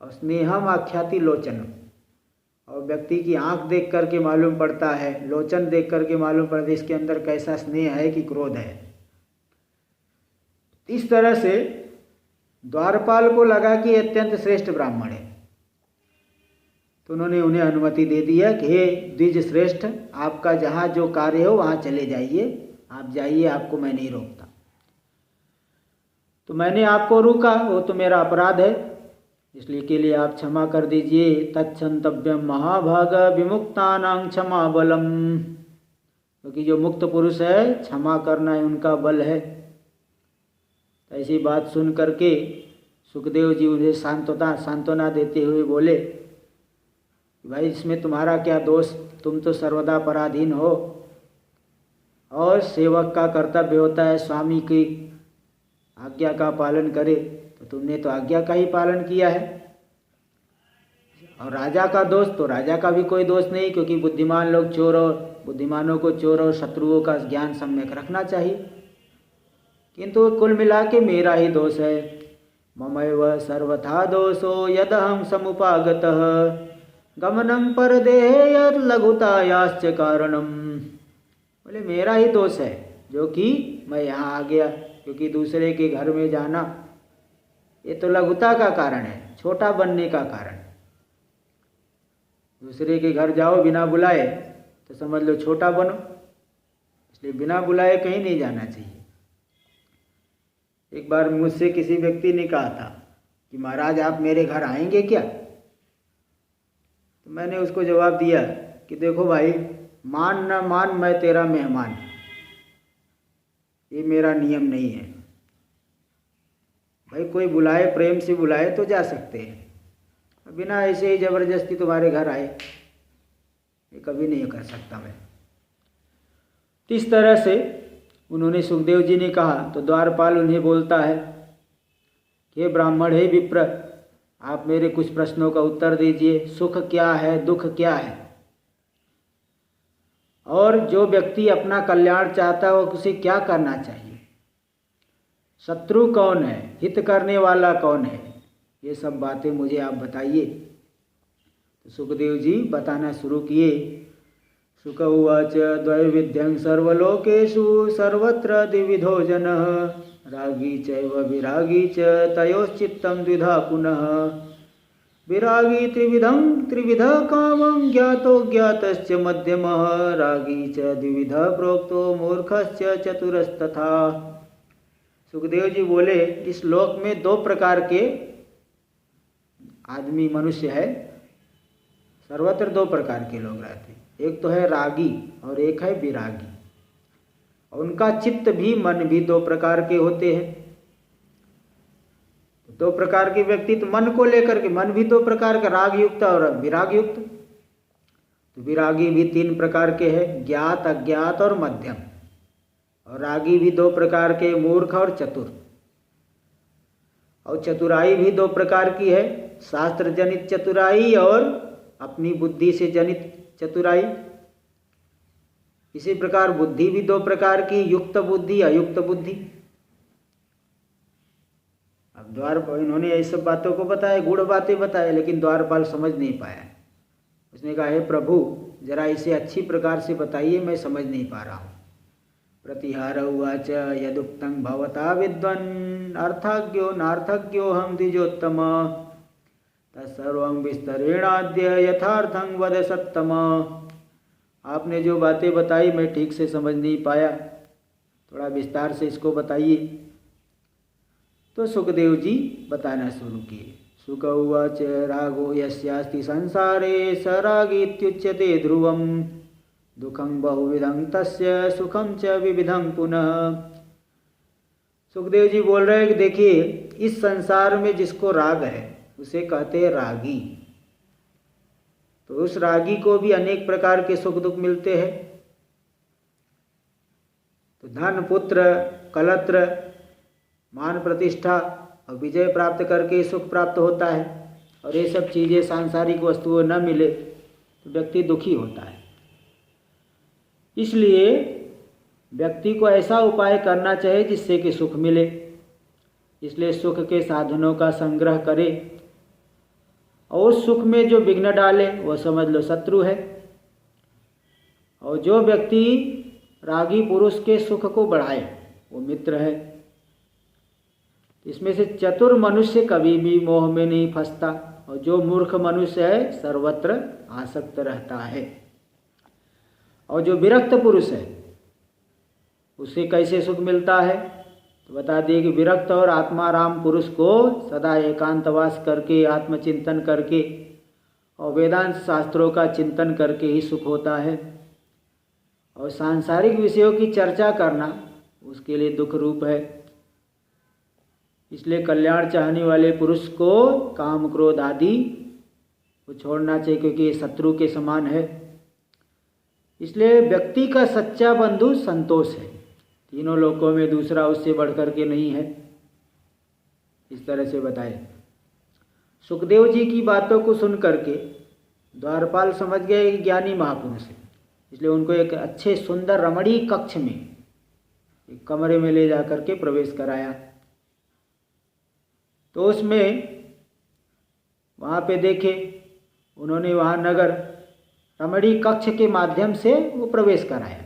और स्नेहम आख्याति लोचनम, और व्यक्ति की आंख देख करके मालूम पड़ता है, लोचन देख करके मालूम पड़ता है इसके अंदर कैसा स्नेह है कि क्रोध है। इस तरह से द्वारपाल को लगा कि अत्यंत श्रेष्ठ ब्राह्मण है, तो उन्होंने उन्हें अनुमति दे दी है कि हे द्विज श्रेष्ठ, आपका जहाँ जो कार्य हो वहाँ चले जाइए, आप जाइए, आपको मैं नहीं रोकता। तो मैंने आपको रोका, वो तो मेरा अपराध है, इसलिए के लिए आप क्षमा कर दीजिए। तत्संतव्यम महाभाग विमुक्तानां क्षमा बलम। क्योंकि जो मुक्त पुरुष है क्षमा करना ही उनका बल है। तो ऐसी बात सुन करके सुखदेव जी उन्हें सांत्वना देते हुए बोले, भाई इसमें तुम्हारा क्या दोष, तुम तो सर्वदा पराधीन हो और सेवक का कर्तव्य होता है स्वामी की आज्ञा का पालन करे, तो तुमने तो आज्ञा का ही पालन किया है। और राजा का दोष, तो राजा का भी कोई दोष नहीं, क्योंकि बुद्धिमान लोग चोर और बुद्धिमानों को चोर और शत्रुओं का ज्ञान सम्यक रखना चाहिए। किंतु कुल मिला के मेरा ही दोष है। ममैव सर्वथा दोषो यदहं समुपागतः गमनं परदेहे यद लघुतायाश्च कारणम। बोले मेरा ही दोष है जो कि मैं यहाँ आ गया, क्योंकि दूसरे के घर में जाना ये तो लघुता का कारण है, छोटा बनने का कारण। दूसरे के घर जाओ बिना बुलाए तो समझ लो छोटा बनो, इसलिए बिना बुलाए कहीं नहीं जाना चाहिए। एक बार मुझसे किसी व्यक्ति ने कहा था कि महाराज आप मेरे घर आएंगे क्या? तो मैंने उसको जवाब दिया कि देखो भाई, मान न मान मैं तेरा मेहमान, ये मेरा नियम नहीं है। भाई कोई बुलाए, प्रेम से बुलाए तो जा सकते हैं, बिना ऐसे ही जबरदस्ती तुम्हारे घर आए ये कभी नहीं कर सकता मैं। इस तरह से उन्होंने सुखदेव जी ने कहा तो द्वारपाल उन्हें बोलता है कि ब्राह्मण हे विप्र, आप मेरे कुछ प्रश्नों का उत्तर दीजिए। सुख क्या है, दुख क्या है, और जो व्यक्ति अपना कल्याण चाहता है वो उसे क्या करना चाहिए, शत्रु कौन है, हित करने वाला कौन है, ये सब बातें मुझे आप बताइए। तो सुखदेव जी बताना शुरू किए। शुक उवाच द्वैविध्यं सर्वलोकेषु सर्वत्र द्विविधो जनः रागी चैव विरागी च तयोश्चित्तं द्विधा पुनः विरागी त्रिविधः कामं ज्ञातो ज्ञातश्च मध्यमः रागी च द्विविधः प्रोक्तो मूर्खश्च चतुरस्तथा। सुखदेव जी बोले इस लोक में दो प्रकार के आदमी मनुष्य है, सर्वत्र दो प्रकार के लोग रहते हैं। एक तो है रागी और एक है विरागी, और उनका चित्त भी मन भी दो प्रकार के होते हैं। दो प्रकार के व्यक्ति तो मन को लेकर के, मन भी दो प्रकार का, राग युक्त और विराग युक्त। तो विरागी भी तीन प्रकार के हैं, ज्ञात, अज्ञात और मध्यम। और रागी भी दो प्रकार के, मूर्ख और चतुर। और चतुराई भी दो प्रकार की है, शास्त्र जनित चतुराई और अपनी बुद्धि से जनित चतुराई। इसी प्रकार बुद्धि भी दो प्रकार की, युक्त बुद्धि, अयुक्त बुद्धि। अब द्वारपाल इन्होंने ये सब बातों को बताया, गूढ़ बातें बताए, लेकिन द्वारपाल समझ नहीं पाया। उसने कहा हे प्रभु जरा इसे अच्छी प्रकार से बताइए, मैं समझ नहीं पा रहा हूँ। प्रतिहार उवाच यदुक्तं भवता विद्वन् अर्थज्ञो नार्थज्ञो हम द्विजोत्तम तत्सर्वं विस्तरेणाद्य यथार्थं वद सत्तम। आपने जो बातें बताई मैं ठीक से समझ नहीं पाया, थोड़ा विस्तार से इसको बताइए। तो सुखदेव जी बताना शुरू किए। शुक उवाच रागो यस्यास्ति संसारे स रागीत्युच्यते ध्रुवम् दुखं बहुविधं तस्य सुखं च विविधं पुनः। सुखदेव जी बोल रहे हैं कि देखिए इस संसार में जिसको राग है उसे कहते हैं रागी। तो उस रागी को भी अनेक प्रकार के सुख दुख मिलते हैं। तो धन, पुत्र, कलत्र, मान, प्रतिष्ठा और विजय प्राप्त करके सुख प्राप्त होता है। और ये सब चीज़ें सांसारिक वस्तुएं न मिले तो व्यक्ति दुखी होता है। इसलिए व्यक्ति को ऐसा उपाय करना चाहिए जिससे कि सुख मिले। इसलिए सुख के साधनों का संग्रह करे, और सुख में जो विघ्न डाले वो समझ लो शत्रु है। और जो व्यक्ति रागी पुरुष के सुख को बढ़ाए वो मित्र है। इसमें से चतुर मनुष्य कभी भी मोह में नहीं फंसता, और जो मूर्ख मनुष्य है सर्वत्र आसक्त रहता है। और जो विरक्त पुरुष है उसे कैसे सुख मिलता है? तो बता दिए कि विरक्त और आत्माराम पुरुष को सदा एकांतवास करके, आत्मचिंतन करके और वेदांत शास्त्रों का चिंतन करके ही सुख होता है। और सांसारिक विषयों की चर्चा करना उसके लिए दुख रूप है। इसलिए कल्याण चाहने वाले पुरुष को काम क्रोध आदि को छोड़ना चाहिए, क्योंकि ये शत्रु के समान है। इसलिए व्यक्ति का सच्चा बंधु संतोष है, तीनों लोकों में दूसरा उससे बढ़कर के नहीं है। इस तरह से बताए। सुखदेव जी की बातों को सुन करके द्वारपाल समझ गए ज्ञानी महापुरुष है, इसलिए उनको एक अच्छे सुंदर रमणीय कक्ष में, एक कमरे में ले जा करके प्रवेश कराया। तो उसमें वहाँ पे देखे उन्होंने, वहाँ नगर रमणीय कक्ष के माध्यम से वो प्रवेश कराया,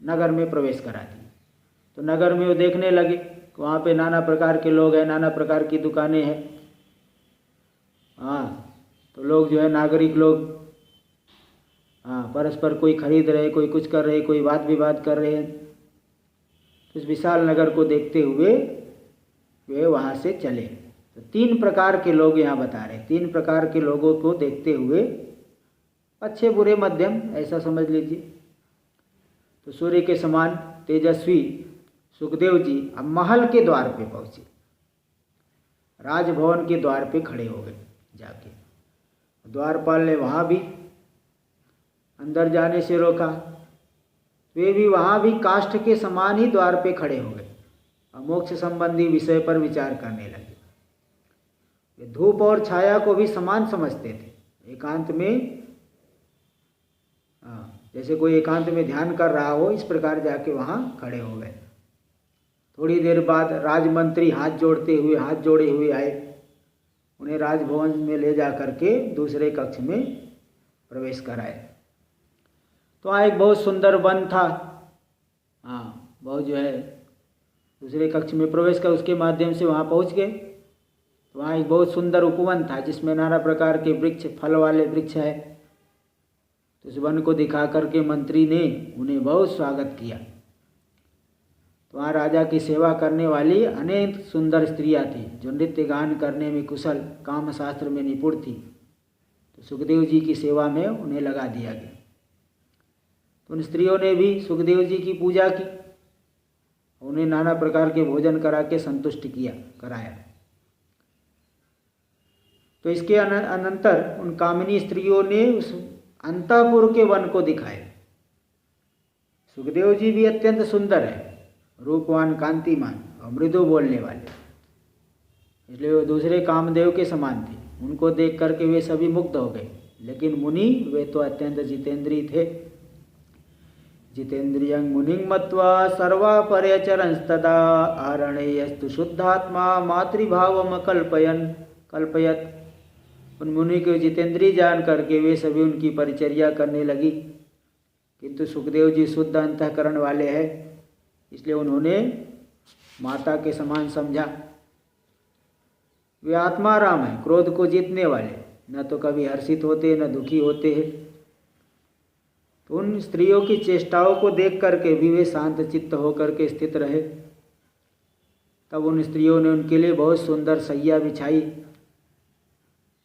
नगर में प्रवेश करा दिया। तो नगर में वो देखने लगे, वहाँ पे नाना प्रकार के लोग हैं, नाना प्रकार की दुकानें हैं। हाँ, तो लोग जो है नागरिक लोग, हाँ, परस्पर कोई खरीद रहे, कोई कुछ कर रहे, कोई वाद विवाद कर रहे हैं। तो इस विशाल नगर को देखते हुए वे वहाँ से चले। तो 3 प्रकार के लोग यहाँ बता रहे, 3 प्रकार के लोगों को देखते हुए, अच्छे बुरे मध्यम ऐसा समझ लीजिए। तो सूर्य के समान तेजस्वी सुखदेव जी अब महल के द्वार पे पहुँचे, राजभवन के द्वार पे खड़े हो गए जाके। द्वारपाल ने वहाँ भी अंदर जाने से रोका, वे भी वहाँ भी काष्ठ के समान ही द्वार पे खड़े हो गए और मोक्ष संबंधी विषय पर विचार करने लगे। वे धूप और छाया को भी समान समझते थे। एकांत में, जैसे कोई एकांत में ध्यान कर रहा हो, इस प्रकार जाके वहाँ खड़े हो गए। थोड़ी देर बाद राजमंत्री हाथ जोड़े हुए आए, उन्हें राजभवन में ले जा करके दूसरे कक्ष में प्रवेश कराए। तो वहाँ एक बहुत सुंदर वन था, हाँ, बहुत जो है दूसरे कक्ष में प्रवेश कर उसके माध्यम से वहाँ पहुँच गए। तो वहाँ एक बहुत सुंदर उपवन था जिसमें नाना प्रकार के वृक्ष, फल वाले वृक्ष है। तो उस वन को दिखा करके मंत्री ने उन्हें बहुत स्वागत किया। तो वहाँ राजा की सेवा करने वाली अनेक सुंदर स्त्रियाँ थी जो नृत्य गान करने में कुशल, काम शास्त्र में निपुण थी। तो सुखदेव जी की सेवा में उन्हें लगा दिया गया। तो उन स्त्रियों ने भी सुखदेव जी की पूजा की, उन्हें नाना प्रकार के भोजन करा के संतुष्ट कराया। तो इसके अनंतर उन कामिनी स्त्रियों ने उस अंतःपुर के वन को दिखाए। सुखदेव जी भी अत्यंत सुंदर है, रूपवान, कांतिमान और मृदु बोलने वाले, इसलिए वो दूसरे कामदेव के समान थे। उनको देख करके वे सभी मुग्ध हो गए। लेकिन मुनि, वे तो अत्यंत जितेंद्रिय थे। जितेंद्रियं मुनिं मत्वा सर्वापर्यचरंस्तदा आरणेयस्तु शुद्धात्मा मातृभावम कल्पयत। उन मुनि को जितेंद्रिय जान करके वे सभी उनकी परिचर्या करने लगी। किंतु सुखदेव जी शुद्ध अंतःकरण वाले हैं, इसलिए उन्होंने माता के समान समझा। वे आत्माराम हैं, क्रोध को जीतने वाले, न तो कभी हर्षित होते न दुखी होते हैं। तो उन स्त्रियों की चेष्टाओं को देख करके भी वे शांत चित्त होकर के स्थित रहे। तब उन स्त्रियों ने उनके लिए बहुत सुंदर शैया बिछाई,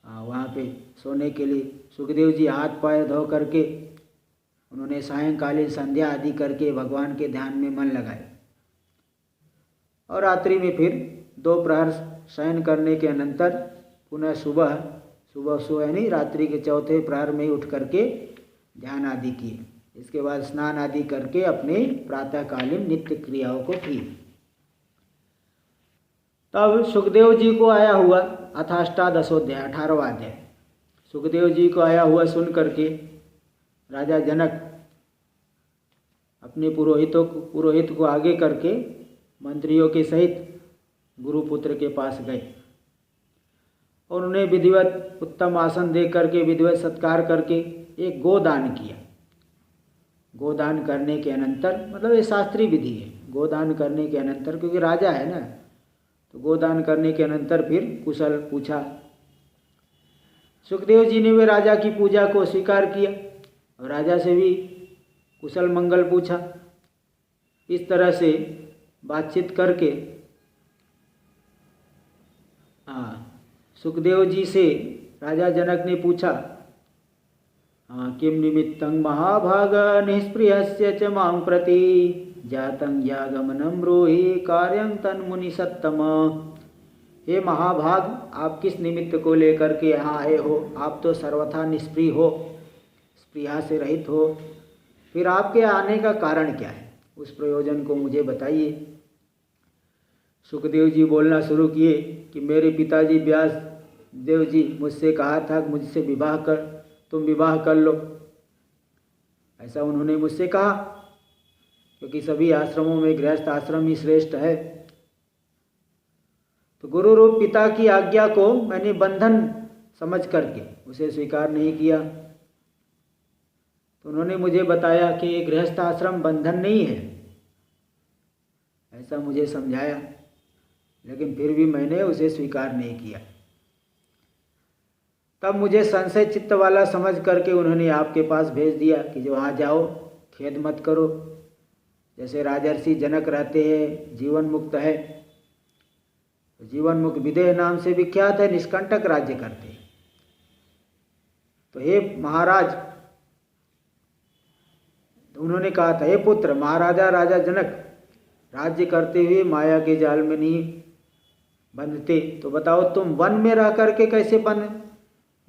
वहाँ पे सोने के लिए। सुखदेव जी हाथ पैर धो करके उन्होंने सायंकालीन संध्या आदि करके भगवान के ध्यान में मन लगाए। और रात्रि में फिर 2 प्रहर शयन करने के अनंतर पुनः सुबह यानी रात्रि के 4थे प्रहर में उठ करके ध्यान आदि किए। इसके बाद स्नान आदि करके अपने प्रातःकालीन नित्य क्रियाओं को किए। तब सुखदेव जी को आया हुआ अथाष्टादशोध्याय 18वां अध्याय, सुखदेव जी को आया हुआ सुन करके राजा जनक अपने पुरोहित को आगे करके मंत्रियों के सहित गुरुपुत्र के पास गए और उन्हें विधिवत उत्तम आसन दे करके विधिवत सत्कार करके एक गोदान किया। गोदान करने के अनंतर, मतलब ये शास्त्रीय विधि है, गोदान करने के अनंतर, क्योंकि राजा है ना, तो गोदान करने के अनंतर फिर कुशल पूछा। सुखदेव जी ने वे राजा की पूजा को स्वीकार किया और राजा से भी कुशल मंगल पूछा। इस तरह से बातचीत करके सुखदेव जी से राजा जनक ने पूछा किं निमित्तं महाभाग निष्प्रियस्य च मां प्रति जातं यागमनं ब्रूहि कार्यं तन्मुनि सत्तम। हे महाभाग, आप किस निमित्त को लेकर के यहाँ आए हो? आप तो सर्वथा निष्प्रिय हो, स्प्रिया से रहित हो। फिर आपके आने का कारण क्या है? उस प्रयोजन को मुझे बताइए। सुखदेव जी बोलना शुरू किए कि मेरे पिताजी व्यास देव जी मुझसे कहा था कि मुझसे विवाह कर, तुम विवाह कर लो। ऐसा उन्होंने मुझसे कहा, क्योंकि सभी आश्रमों में गृहस्थ आश्रम ही श्रेष्ठ है। तो गुरु रूप पिता की आज्ञा को मैंने बंधन समझ करके उसे स्वीकार नहीं किया। तो उन्होंने मुझे बताया कि ये गृहस्थ आश्रम बंधन नहीं है, ऐसा मुझे समझाया, लेकिन फिर भी मैंने उसे स्वीकार नहीं किया। तब मुझे संशय चित्त वाला समझ करके उन्होंने आपके पास भेज दिया कि जो वहाँ जाओ, खेद मत करो। जैसे राजर्षि जनक रहते हैं, जीवन मुक्त है, जीवन मुक्त विदेह नाम से विख्यात है, निष्कंटक राज्य करते हैं। तो हे महाराज, उन्होंने कहा था, हे पुत्र, महाराजा राजा जनक राज्य करते हुए माया के जाल में नहीं बंधते, तो बताओ तुम वन में रह करके कैसे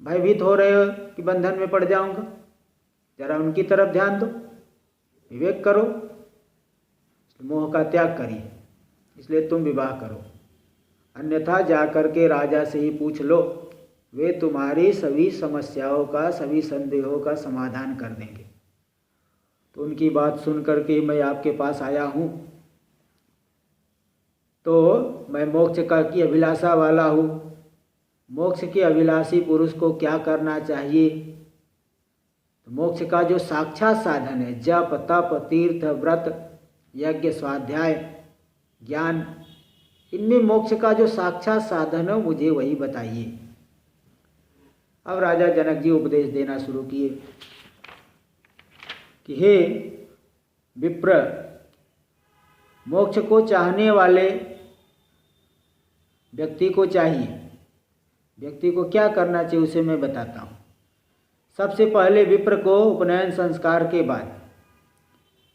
भयभीत हो रहे हो कि बंधन में पड़ जाऊंगा? जरा उनकी तरफ ध्यान दो, विवेक करो, मोह का त्याग करिए, इसलिए तुम विवाह करो, अन्यथा जा करके राजा से ही पूछ लो, वे तुम्हारी सभी समस्याओं का, सभी संदेहों का समाधान कर देंगे। तो उनकी बात सुन करके मैं आपके पास आया हूँ। तो मैं मोक्ष की अभिलाषा वाला हूँ। मोक्ष के अभिलाषी पुरुष को क्या करना चाहिए? तो मोक्ष का जो साक्षात साधन है, जप तप तीर्थ व्रत यज्ञ स्वाध्याय ज्ञान, इनमें मोक्ष का जो साक्षात साधन है मुझे वही बताइए। अब राजा जनक जी उपदेश देना शुरू किए कि हे विप्र, मोक्ष को चाहने वाले व्यक्ति को चाहिए, व्यक्ति को क्या करना चाहिए उसे मैं बताता हूँ। सबसे पहले विप्र को उपनयन संस्कार के बाद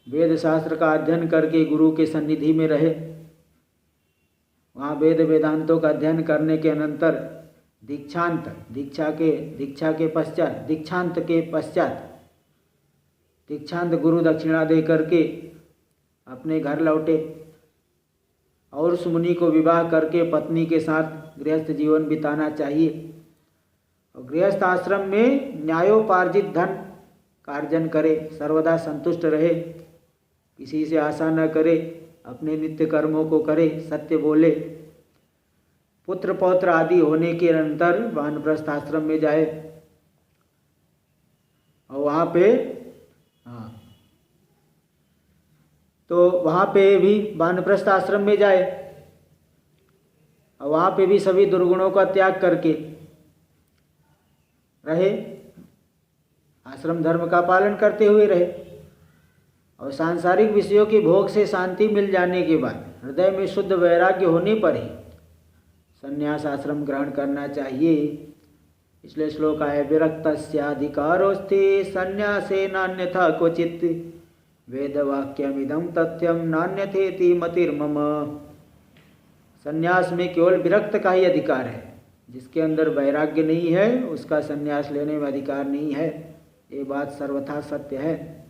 वेद शास्त्र का अध्ययन करके गुरु के सन्निधि में रहे। वहाँ वेद वेदांतों का अध्ययन करने के अनंतर दीक्षांत दीक्षांत गुरु दक्षिणा दे करके अपने घर लौटे और उस मुनि को विवाह करके पत्नी के साथ गृहस्थ जीवन बिताना चाहिए। और गृहस्थ आश्रम में न्यायोपार्जित धन का अर्जन करे, सर्वदा संतुष्ट रहे, किसी से आशा न करे, अपने नित्य कर्मों को करे, सत्य बोले। पुत्र पौत्र आदि होने के अनंतर वानप्रस्थ आश्रम में जाए और वहाँ पे तो वहाँ पे भी वानप्रस्थ आश्रम में जाए और वहाँ पे भी सभी दुर्गुणों का त्याग करके रहे, आश्रम धर्म का पालन करते हुए रहे। और सांसारिक विषयों की भोग से शांति मिल जाने के बाद हृदय में शुद्ध वैराग्य होने पर ही संन्यास आश्रम ग्रहण करना चाहिए। इसलिए श्लोक आए, विरक्तस्याधिकारोस्ति संन्यासे नान्यथा क्वचित् वेदवाक्यमिदं तथ्यम नान्यथेति मतिर्मम। संन्यास में केवल विरक्त का ही अधिकार है, जिसके अंदर वैराग्य नहीं है उसका संन्यास लेने में अधिकार नहीं है। ये बात सर्वथा सत्य है।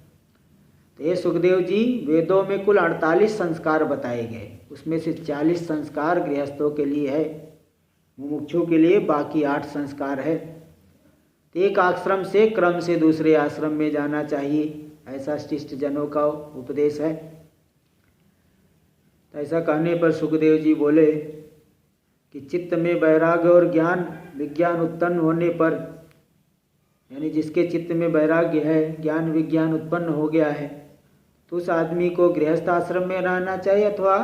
तो ये सुखदेव जी, वेदों में कुल 48 संस्कार बताए गए, उसमें से 40 संस्कार गृहस्थों के लिए है, मुमुक्षु के लिए बाकी 8 संस्कार है। तो एक आश्रम से क्रम से दूसरे आश्रम में जाना चाहिए, ऐसा शिष्ट जनों का उपदेश है। तो ऐसा कहने पर सुखदेव जी बोले कि चित्त में वैराग्य और ज्ञान विज्ञान उत्पन्न होने पर, यानी जिसके चित्त में वैराग्य है, ज्ञान विज्ञान उत्पन्न हो गया है, तो उस आदमी को गृहस्थ आश्रम में रहना चाहिए अथवा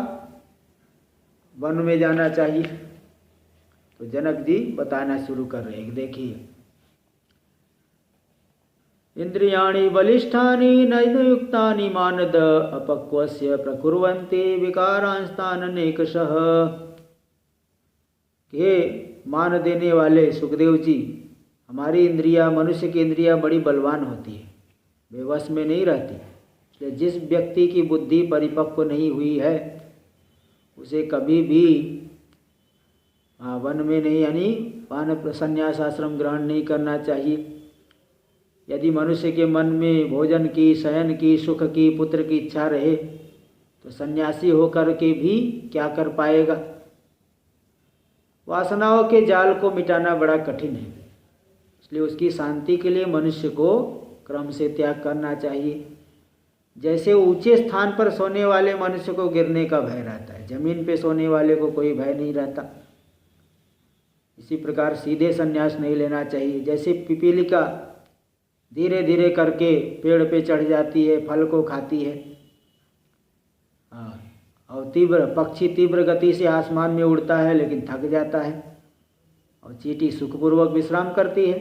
वन में जाना चाहिए। तो जनक जी बताना शुरू कर रहे हैं, देखिए, इंद्रियाणि बलिष्ठानि नैनयुक्तानि मानद अपक्वस्य प्रकुर्वन्ति विकारांस्तान् अनेकशः। हे मान देने वाले सुखदेव जी, हमारी इंद्रिया, मनुष्य की इंद्रिया बड़ी बलवान होती है, बेवश में नहीं रहती। इसलिए जिस व्यक्ति की बुद्धि परिपक्व नहीं हुई है उसे कभी भी वन में नहीं, यानी वान संन्यास आश्रम ग्रहण नहीं करना चाहिए। यदि मनुष्य के मन में भोजन की, शयन की, सुख की, पुत्र की इच्छा रहे तो सन्यासी होकर के भी क्या कर पाएगा। वासनाओं के जाल को मिटाना बड़ा कठिन है, इसलिए उसकी शांति के लिए मनुष्य को क्रम से त्याग करना चाहिए। जैसे ऊंचे स्थान पर सोने वाले मनुष्य को गिरने का भय रहता है, जमीन पे सोने वाले को कोई भय नहीं रहता। इसी प्रकार सीधे संन्यास नहीं लेना चाहिए। जैसे पिपीलिका धीरे धीरे करके पेड़ पे चढ़ जाती है, फल को खाती है, और पक्षी तीव्र गति से आसमान में उड़ता है लेकिन थक जाता है, और चींटी सुखपूर्वक विश्राम करती है।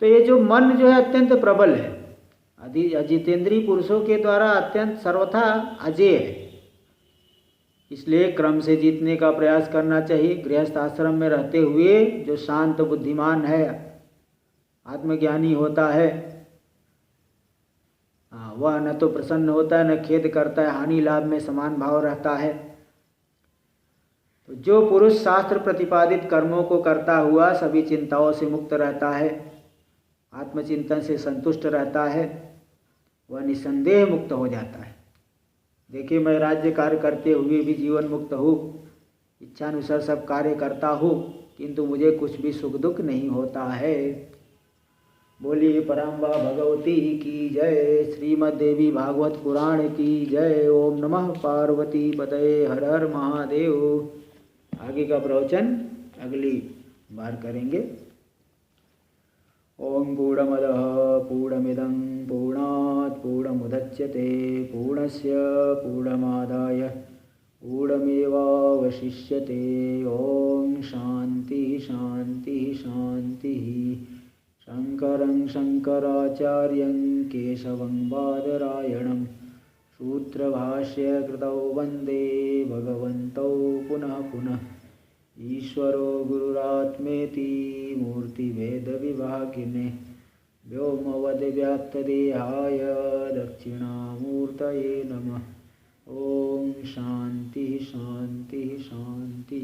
तो ये जो मन जो है अत्यंत प्रबल है, अजितेंद्रीय पुरुषों के द्वारा अत्यंत सर्वथा अजेय है। इसलिए क्रम से जीतने का प्रयास करना चाहिए। गृहस्थ आश्रम में रहते हुए जो शांत बुद्धिमान है, आत्मज्ञानी होता है, वह न तो प्रसन्न होता है न खेद करता है, हानि लाभ में समान भाव रहता है। तो जो पुरुष शास्त्र प्रतिपादित कर्मों को करता हुआ सभी चिंताओं से मुक्त रहता है, आत्मचिंतन से संतुष्ट रहता है, वह निसंदेह मुक्त हो जाता है। देखिए, मैं राज्य कार्य करते हुए भी जीवन मुक्त हूँ, इच्छानुसार सब कार्य करता हूँ, किंतु मुझे कुछ भी सुख दुख नहीं होता है। बोलिए परम्बा भगवती की जय। श्रीमद् देवी भागवत पुराण की जय। ओम नमः पार्वती पतये, हर हर महादेव। आगे का प्रवचन अगली बार करेंगे। ओम पूर्णमदः पूर्णमिदं पूर्णात् पूर्णमुदच्यते पूर्णस्य पूर्णमादाय पूर्णमेवावशिष्यते। ओम शांति शांति शांति। शंकरं शंकराचार्यं केशवं बादरायणं सूत्रभाष्यकृतौ वन्दे भगवन्तौ पुनः पुनः। ईश्वरो गुरुरात्मेति मूर्तिभेदविभागिने व्योमवद्व्याप्तदेहाय दक्षिणामूर्तये नमः। ओम शांति शांति शांति।